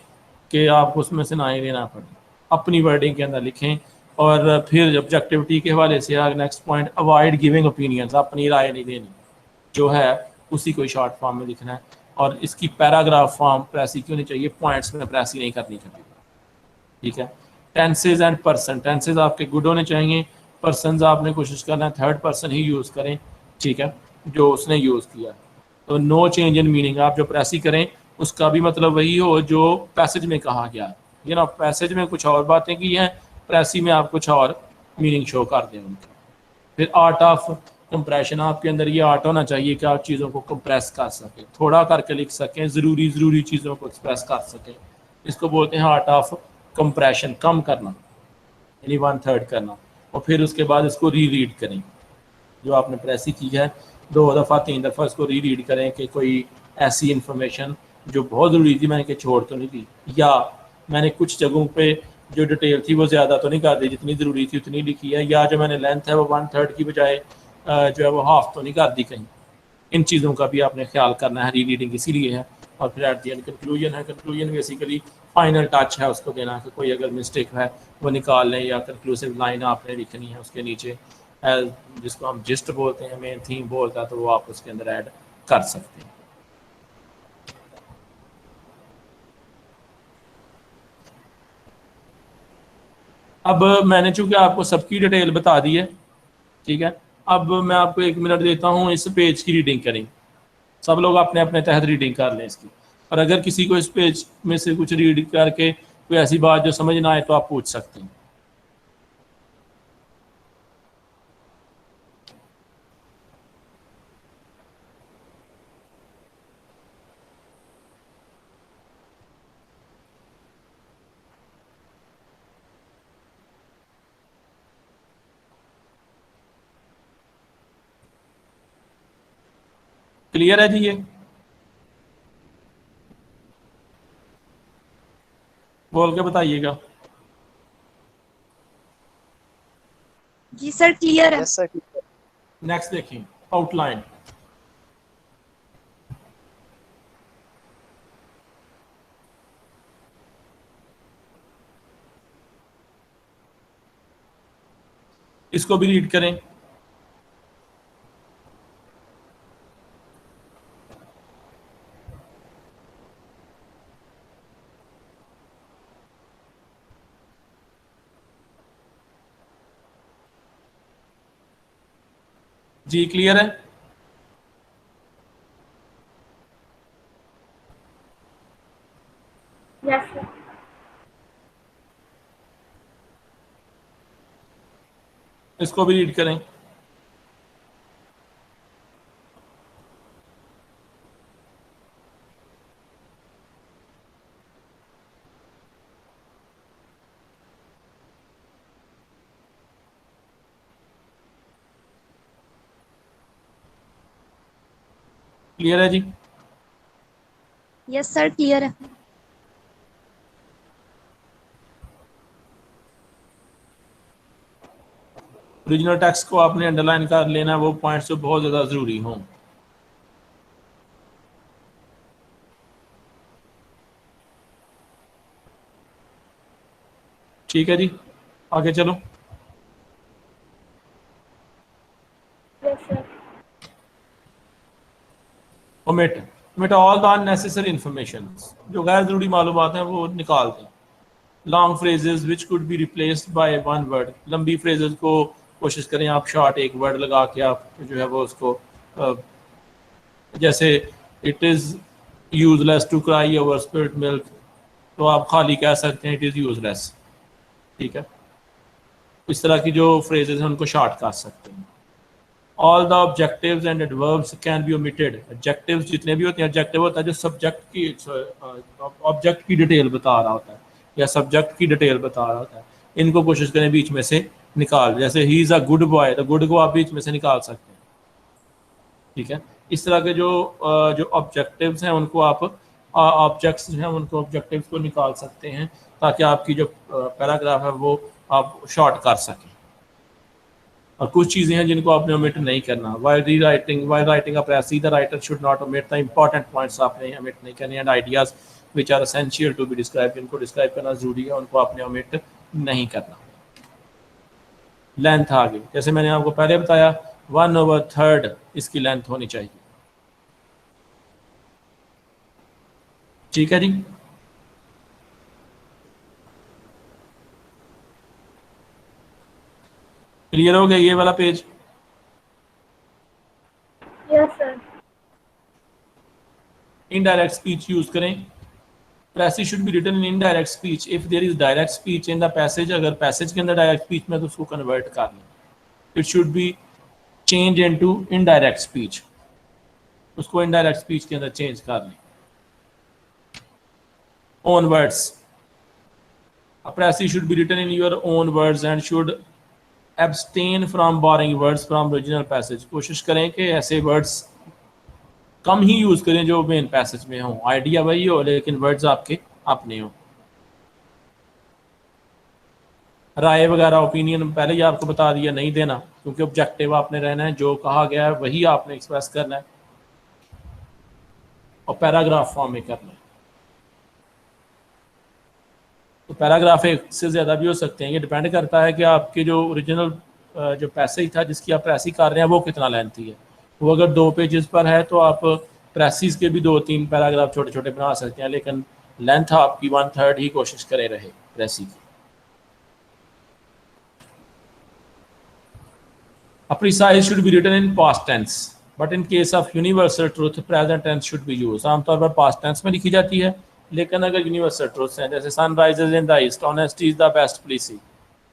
कि आपको उसमें से ना ही लेना पड़े, अपनी वर्डिंग के अंदर लिखें। और फिर ऑब्जेक्टिविटी के हवाले से आगे next point, avoid giving opinions, अपनी राय नहीं देनी, जो है उसी को शॉर्ट फॉर्म में लिखना है। और इसकी पैराग्राफ फॉर्म प्रेसी की होनी चाहिए, पॉइंट्स में प्रेसी नहीं करनी कभी। ठीक है, टेंसेज एंड पर्सन, टेंसेज आपके गुड होने चाहिए, पर्सन आपने कोशिश करना है थर्ड पर्सन ही यूज़ करें। ठीक है, जो उसने यूज़ किया। तो नो चेंज इन मीनिंग, आप जो प्रेसी करें उसका भी मतलब वही हो जो पैसेज में कहा गया, ये ना पैसेज में कुछ और बातें की हैं, प्रेसी में आप कुछ और मीनिंग शो कर दें उनका। फिर आर्ट ऑफ कंप्रेशन, आपके अंदर ये आर्ट होना चाहिए कि आप चीज़ों को कंप्रेस कर सकें, थोड़ा करके लिख सकें, ज़रूरी चीज़ों को एक्सप्रेस कर सकें। इसको बोलते हैं आर्ट ऑफ कंप्रेशन, कम करना, यानी 1/3 करना। और फिर उसके बाद इसको री रीड करें, जो आपने प्रेसी की है 2 दफ़ा 3 दफ़ा इसको री रीड करें कि कोई ऐसी इन्फॉर्मेशन जो बहुत ज़रूरी थी मैंने कि छोड़ तो नहीं दी, या मैंने कुछ जगहों पे जो डिटेल थी वो ज़्यादा तो नहीं कर दी, जितनी ज़रूरी थी उतनी लिखी है, या जो मैंने लेंथ है वो 1/3 की बजाय जो है वो हाफ तो नहीं कर दी कहीं। इन चीज़ों का भी आपने ख्याल करना है, री रीडिंग इसीलिए है। और फिर एट दी एंड कंक्लूजन है, कंक्लूजन बेसिकली फाइनल टच है उसको देना, कि कोई अगर मिस्टेक है वो निकाल लें, या कंक्लूसिव लाइन आपने लिखनी है उसके नीचे, जिसको हम जिस्ट बोलते हैं, मेन थीम बोलता है, तो वो आप उसके अंदर ऐड कर सकते हैं। अब मैंने चूंकि आपको सबकी डिटेल बता दी है, ठीक है, अब मैं आपको 1 मिनट देता हूँ, इस पेज की रीडिंग करें। सब लोग अपने अपने तहत रीडिंग कर लें इसकी। और अगर किसी को इस पेज में से कुछ रीड करके कोई ऐसी बात जो समझ ना आए तो आप पूछ सकते हैं। क्लियर है जी? ये बोल के बताइएगा। जी सर क्लियर है। Yes sir. नेक्स्ट देखिए, आउटलाइन। इसको भी रीड करें। जी क्लियर है? Yes sir. इसको भी रीड करें। क्लियर है जी? यस सर क्लियर है। ओरिजिनल टेक्स्ट को आपने अंडरलाइन कर लेना, वो पॉइंट्स जो बहुत ज़्यादा ज़रूरी हों। ठीक है जी, आगे चलो। Omit all the unnecessary information, जो गैर जरूरी मालूमात हैं वो निकाल दें। Long phrases which could be replaced by one word, लंबी फ्रेजेस को कोशिश करें आप शॉर्ट एक वर्ड लगा के आप जो है वो उसको जैसे it is useless to cry over spilled milk, तो आप खाली कह सकते हैं इट इज़ यूजलेस। ठीक है, इस तरह की जो फ्रेजेस हैं उनको शॉर्ट कर सकते हैं। All the objectives and adverbs can be omitted, objectives जितने भी होते हैं, ऑब्जेक्टिव होता है जो सब्जेक्ट की ऑब्जेक्ट की डिटेल बता रहा होता है या सब्जेक्ट की डिटेल बता रहा होता है, इनको कोशिश करें बीच में से निकाल। जैसे he is a good boy, तो गुड को आप बीच में से निकाल सकते हैं। ठीक है, इस तरह के जो ऑब्जेक्टिव्स हैं उनको आप ऑब्जेक्ट्स हैं उनको ऑब्जेक्टिव्स को निकाल सकते हैं ताकि आपकी जो पैराग्राफ है वो आप शॉर्ट कर सकें। और कुछ चीज़ें हैं जिनको आपने ओमिट नहीं करना। While writing a precis the writer should not omit the important points, आपने ओमिट नहीं करने। And ideas which are essential to be describe, जिनको डिस्क्राइब करना जरूरी है उनको आपने ओमिट नहीं करना। लेंथ आ गई, जैसे मैंने आपको पहले बताया 1/3 इसकी लेंथ होनी चाहिए। ठीक है जी, क्लियर हो गया ये वाला page? Yes sir. Indirect speech use करें। Passage should be written in indirect speech if there is direct speech in the passage, अगर पैसेज के अंदर डायरेक्ट स्पीच में तो उसको कन्वर्ट कर लें। It should B change into indirect speech, उसको इनडायरेक्ट स्पीच के अंदर चेंज कर लें। Own words, a passage should be written in your own words and should abstain from borrowing words from original passage, कोशिश करें कि ऐसे वर्ड्स कम ही use करें जो मेन पैसेज में हो, आइडिया वही हो लेकिन वर्ड्स आपके अपने हो। राय वगैरह ओपिनियन पहले ही आपको बता दिया नहीं देना, क्योंकि ऑब्जेक्टिव आपने रहना है, जो कहा गया है वही आपने एक्सप्रेस करना है और पैराग्राफ फॉर्म में करना है। तो पैराग्राफ एक से ज़्यादा भी हो सकते हैं, ये डिपेंड करता है कि आपके जो ओरिजिनल जो पैसेज था जिसकी आप प्रेसी कर रहे हैं वो कितना लेंथी है। वो अगर 2 पेजेस पर है तो आप प्रेसिस के भी 2-3 पैराग्राफ छोटे छोटे बना सकते हैं, लेकिन लेंथ आपकी 1/3 ही कोशिश करे रहे प्रेसी की। A precise should be written in past tense, but in case of universal truth, present tense should be used. आमतौर पर past tense में लिखी जाती है, लेकिन अगर यूनिवर्सल ट्रूथ्स हैं जैसे sun rises in the east, honesty is the best policy,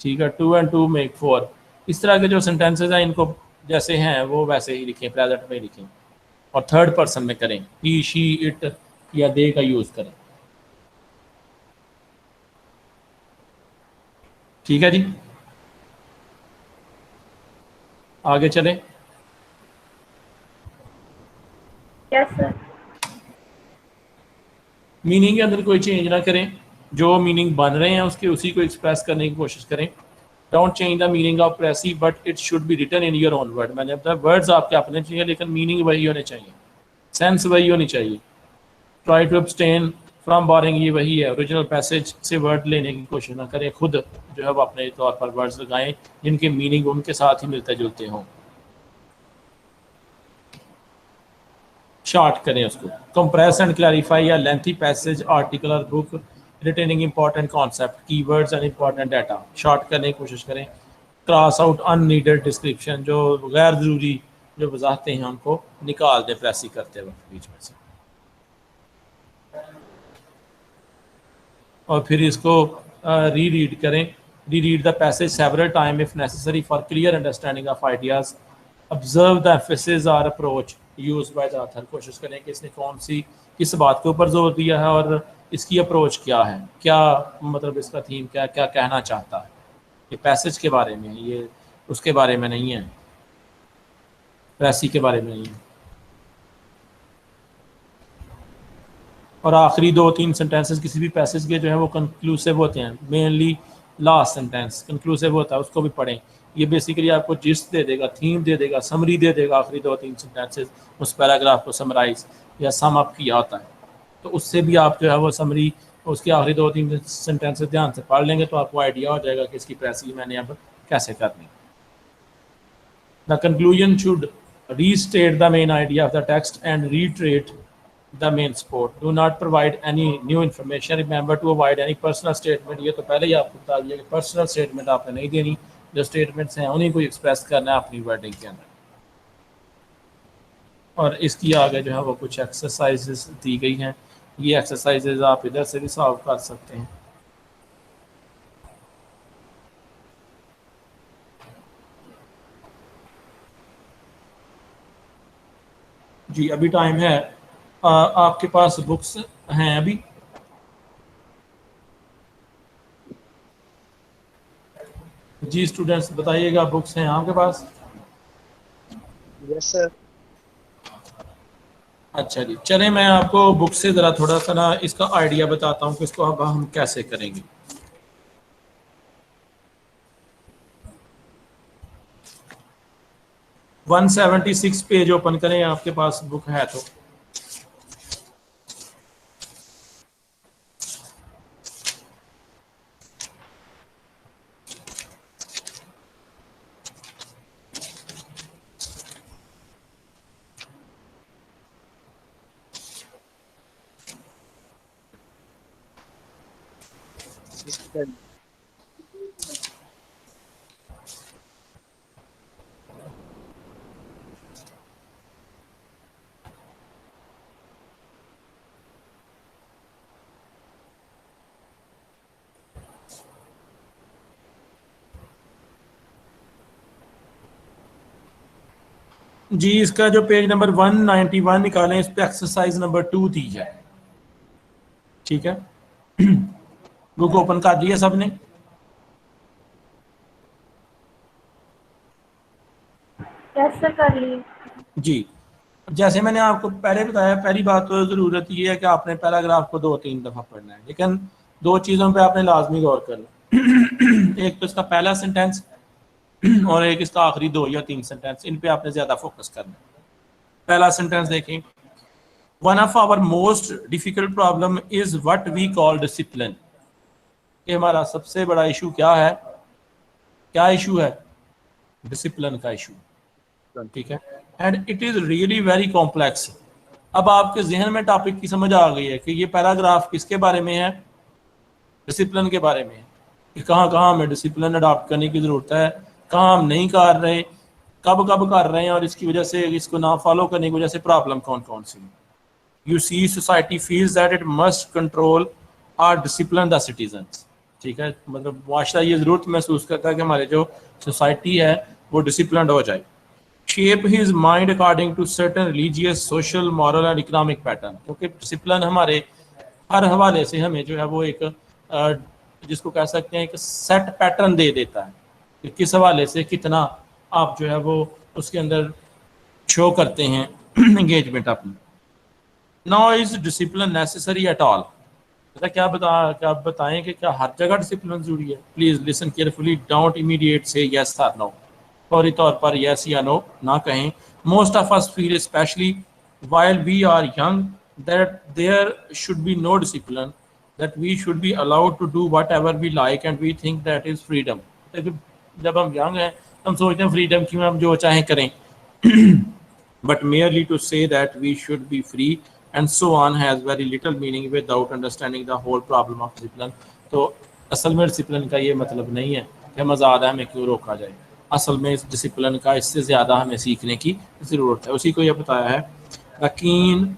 ठीक है, 2 and 2 make 4, इस तरह के जो सेंटेंसेज हैं इनको जैसे हैं वो वैसे ही लिखें, प्रेजेंट में लिखें और थर्ड पर्सन में करें, ही शी इट या दे का यूज करें। ठीक है जी, आगे चलें। Yes sir. मीनिंग के अंदर कोई चेंज ना करें, जो मीनिंग बन रहे हैं उसके उसी को एक्सप्रेस करने की कोशिश करें। Don't change the meaning of precis but it should be written in your own word, मैंने बताया वर्ड्स आपके अपने चाहिए लेकिन मीनिंग वही होने चाहिए, सेंस वही होनी चाहिए। Try to abstain from boring, ये वही है, ओरिजिनल पैसेज से वर्ड लेने की कोशिश ना करें, खुद जो है वो अपने तौर पर वर्ड्स लगाएं जिनके मीनिंग उनके साथ ही मिलते जुलते हों। शॉर्ट करें उसको। कंप्रेस एंड क्लैरिफाई या लेंथी पैसेज, आर्टिकल और book retaining important concept, keywords and important data, short करने की कोशिश करें। क्रॉस आउट अननीडेड डिस्क्रिप्शन, जो गैर ज़रूरी जो वजाहतें हैं उनको निकाल दें प्रेसी करते वक्त बीच में से। और फिर इसको री रीड करें, reread the passage several time if necessary for clear understanding of ideas. Observe the emphasis और approach use by the author, कोशिश करें कि इसने कौन सी किस बात के ऊपर जोर दिया है और इसकी अप्रोच क्या है, क्या मतलब इसका थीम क्या क्या कहना चाहता है। ये पैसेज के बारे में, ये उसके बारे में नहीं है, प्रेसी के बारे में नहीं है। और आखिरी 2-3 सेंटेंसेस किसी भी पैसेज के जो है वो कंक्लूसिव होते हैं, मेनली लास्ट सेंटेंस कंक्लूसिव होता है, उसको भी पढ़ें। ये बेसिकली आपको जिस्ट दे देगा, थीम दे देगा, समरी दे देगा। आखिरी 2-3 सेंटेंसेस उस पैराग्राफ को समराइज या सम अप किया होता है, तो उससे भी आप जो है वो समरी उसके आखिरी 2-3 सेंटेंस ध्यान से पढ़ लेंगे तो आपको आइडिया हो जाएगा कि इसकी प्रैक्टिस मैंने अब कैसे करनी। The conclusion should restate the main idea of the text and retreat the main support. Do not provide any new information, remember to avoid any personal statement. ये तो पहले ही आपको बता दिया कि पर्सनल स्टेटमेंट आपने नहीं देनी, जो स्टेटमेंट्स हैं उन्हीं को एक्सप्रेस करना है अपनी वर्डिंग के अंदर। और इसकी आगे जो है वो कुछ एक्सरसाइजेस दी गई हैं, ये एक्सरसाइजेज आप इधर से भी सॉल्व कर सकते हैं। जी अभी टाइम है, आपके पास बुक्स हैं अभी? जी स्टूडेंट्स बताइएगा, बुक्स हैं आपके पास? Yes sir. अच्छा जी, चलें मैं आपको बुक से ज़रा थोड़ा सा ना इसका आइडिया बताता हूँ कि इसको अब हम कैसे करेंगे। वन 176 पेज ओपन करें, आपके पास बुक है तो। जी इसका जो पेज नंबर 191 निकालें, इस पे एक्सरसाइज नंबर 2 दी जाए। ठीक है, बुक ओपन कर दिया सबने? यस सर कर लिए। जी जैसे मैंने आपको पहले बताया, पहली बात तो ज़रूरत ये है कि आपने पैराग्राफ को 2-3 दफ़ा पढ़ना है, लेकिन 2 चीज़ों पे आपने लाजमी गौर करना। एक तो इसका पहला सेंटेंस और एक इसका आखिरी 2 या 3 सेंटेंस, इन पे आपने ज़्यादा फोकस करना है। पहला सेंटेंस देखें, one of our most difficult problem is what we call discipline. कि हमारा सबसे बड़ा इशू क्या है? क्या इशू है? डिसिप्लिन का इशू। ठीक है, and it is really very complex. अब आपके जहन में टॉपिक की समझ आ गई है कि ये पैराग्राफ किसके बारे में है? डिसिप्लिन के बारे में है, कि कहाँ कहाँ हमें डिसिप्लिन अडॉप्ट करने की ज़रूरत है, कहाँ हम नहीं कर रहे, कब कब कर रहे हैं, और इसकी वजह से, इसको ना फॉलो करने की वजह से प्रॉब्लम कौन कौन सी। You see society feels that it must control और डिसिप्लिन द सिटीजन्स। ठीक है, मतलब माशरा ये ज़रूरत महसूस करता है कि हमारे जो सोसाइटी है वो डिसिप्लिन हो जाए। Shape his mind according to certain religious, social, moral and economic pattern. क्योंकि डिसिप्लिन हमारे हर हवाले से हमें जो है वो एक जिसको कह सकते हैं एक सेट पैटर्न दे देता है कि किस हवाले से कितना आप जो है वो उसके अंदर शो करते हैं एंगेजमेंट अपनी। Now is discipline necessary at all? क्या बताएं कि क्या हर जगह डिसिप्लिन जरूरी है? Please listen carefully, don't immediate से यस और नो। फौरी तौर पर यस या नो ना कहें। Most of us feel specially while we are young that there should be no discipline, that we should be allowed to do whatever we like and we think that is freedom। जब हम young हैं हम सोचते हैं freedom क्यों, हम जो चाहें करें। but merely to say that we should be free and so on has very little meaning without understanding the whole problem of discipline। तो असल में डिसिप्लिन का ये मतलब नहीं है कि हम आज़ाद है, हमें क्यों रोका जाए। असल में इस डिसिप्लिन का इससे ज़्यादा हमें सीखने की ज़रूरत है। उसी को ये बताया है, the keen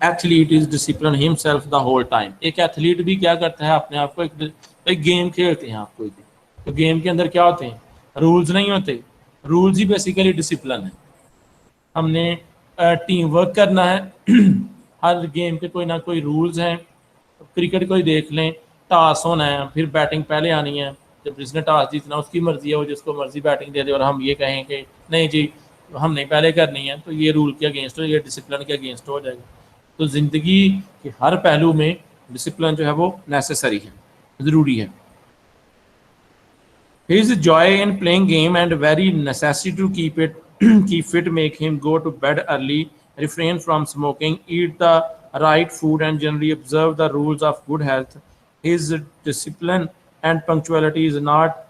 athlete is discipline himself the whole time. एक एथलीट भी क्या करता है, अपने आप को एक गेम खेलते हैं आप कोई, तो गेम के अंदर क्या होते हैं? रूल्स नहीं होते, रूल्स ही बेसिकली डिसिप्लिन है। हमने टीम वर्क करना है, हर गेम के कोई ना कोई रूल्स हैं। क्रिकेट को ही देख लें, टॉस होना है, फिर बैटिंग पहले आनी है, जब जिसने टॉस जीतना उसकी मर्जी है, वो जिसको मर्जी बैटिंग दे दे और हम ये कहें कि नहीं जी हमने पहले करनी है, तो ये रूल के अगेंस्ट हो, ये डिसिप्लिन के अगेंस्ट हो जाएगा। तो ज़िंदगी के हर पहलू में डिसिप्लिन जो है वो नेसेसरी है, ज़रूरी है। His joy in playing game and very necessity to keep fit make him go to bed early, refrain from smoking, eat the right food and generally observe the rules of good health. His discipline and punctuality is not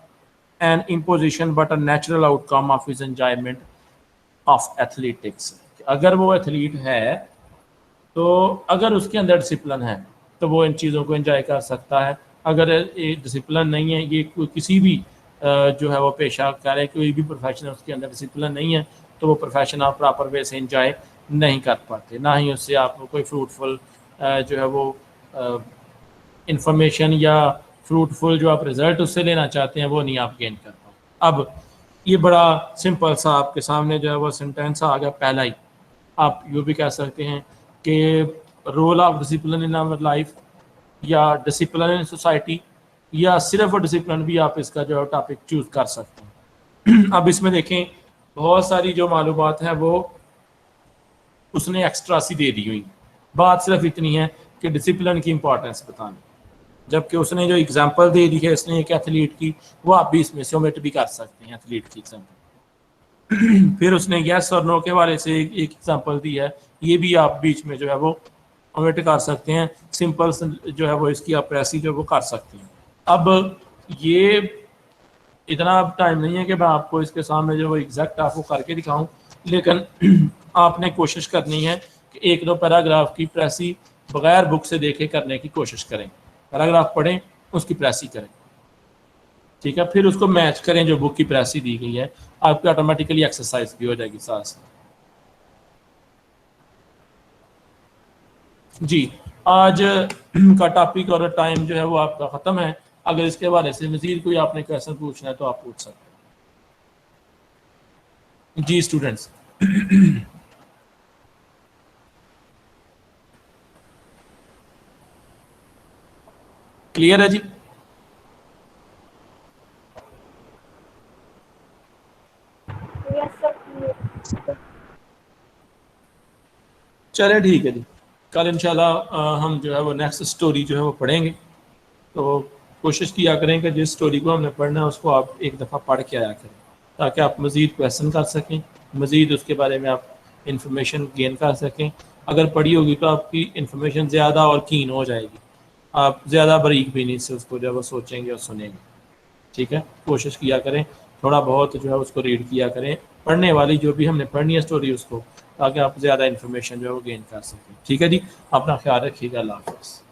an imposition but a natural outcome of his enjoyment of athletics. अगर वो athlete है तो अगर उसके अंदर discipline है तो वो इन चीज़ों को एंजॉय कर सकता है। अगर ये डिसिप्लिन नहीं है, ये किसी भी जो है वो पेशा करे, कोई भी प्रोफेशन है उसके अंदर डिसिप्लिन नहीं है, तो वो प्रोफेशन आप प्रॉपर वे से एंजॉय नहीं कर पाते, ना ही उससे आप कोई फ्रूटफुल जो है वो इंफॉर्मेशन या फ्रूटफुल जो आप रिज़ल्ट उससे लेना चाहते हैं वो नहीं आप गेन कर पाओ। अब ये बड़ा सिंपल सा आपके सामने जो है वो सेंटेंस आ गया पहला ही। आप यूँ भी कह सकते हैं कि role of discipline in our life या डिसिप्लिन इन सोसाइटी या सिर्फ डिसिप्लिन भी आप इसका जो है टॉपिक चूज़ कर सकते हैं। अब इसमें देखें बहुत सारी जो मालूमात है वो उसने एक्स्ट्रा सी दे दी हुई, बात सिर्फ इतनी है कि डिसिप्लिन की इंपॉर्टेंस बतानी, जबकि उसने जो एग्जांपल दे दी है इसने एक एथलीट की, वो आप भी इसमें से ओमिट भी कर सकते हैं एथलीट की एग्जांपल। फिर उसने यस और नो के बारे से एक एग्जांपल दी है, ये भी आप बीच में जो है वो ओमिट कर सकते हैं। सिंपल जो है वो इसकी आप ऐसी जो वो कर सकते हैं। अब ये इतना टाइम नहीं है कि मैं आपको इसके सामने जो वो एग्जैक्ट आपको करके दिखाऊं, लेकिन आपने कोशिश करनी है कि एक दो पैराग्राफ की प्रेसी बगैर बुक से देखे करने की कोशिश करें। पैराग्राफ पढ़ें, उसकी प्रेसी करें, ठीक है, फिर उसको मैच करें जो बुक की प्रेसी दी गई है, आपकी ऑटोमेटिकली एक्सरसाइज भी हो जाएगी साथ साथ। जी, आज का टॉपिक और टाइम जो है वो आपका ख़त्म है। अगर इसके बारे से मज़ीद कोई आपने क्वेश्चन पूछना है तो आप पूछ सकते हैं। जी स्टूडेंट्स, क्लियर है जी? चले ठीक है जी, कल इंशाल्लाह हम जो है वो नेक्स्ट स्टोरी जो है वो पढ़ेंगे। तो कोशिश किया करें कि जिस स्टोरी को हमने पढ़ना है उसको आप एक दफ़ा पढ़ के आया करें, ताकि आप मज़ीद क्वेश्चन कर सकें, मज़ीद उसके बारे में आप इंफॉर्मेशन गेन कर सकें। अगर पढ़ी होगी तो आपकी इंफॉर्मेशन ज़्यादा और कीन हो जाएगी, आप ज़्यादा बारीक बीनी से उसको जो है वो सोचेंगे और सुनेंगे, ठीक है। कोशिश किया करें थोड़ा बहुत जो है उसको रीड किया करें, पढ़ने वाली जो भी हमने पढ़नी है स्टोरी उसको, ताकि आप ज़्यादा इन्फॉर्मेशन जो है वो गेन कर सकें, ठीक है जी। अपना ख्याल रखिएगा, अल्लाह हाफ़िज़।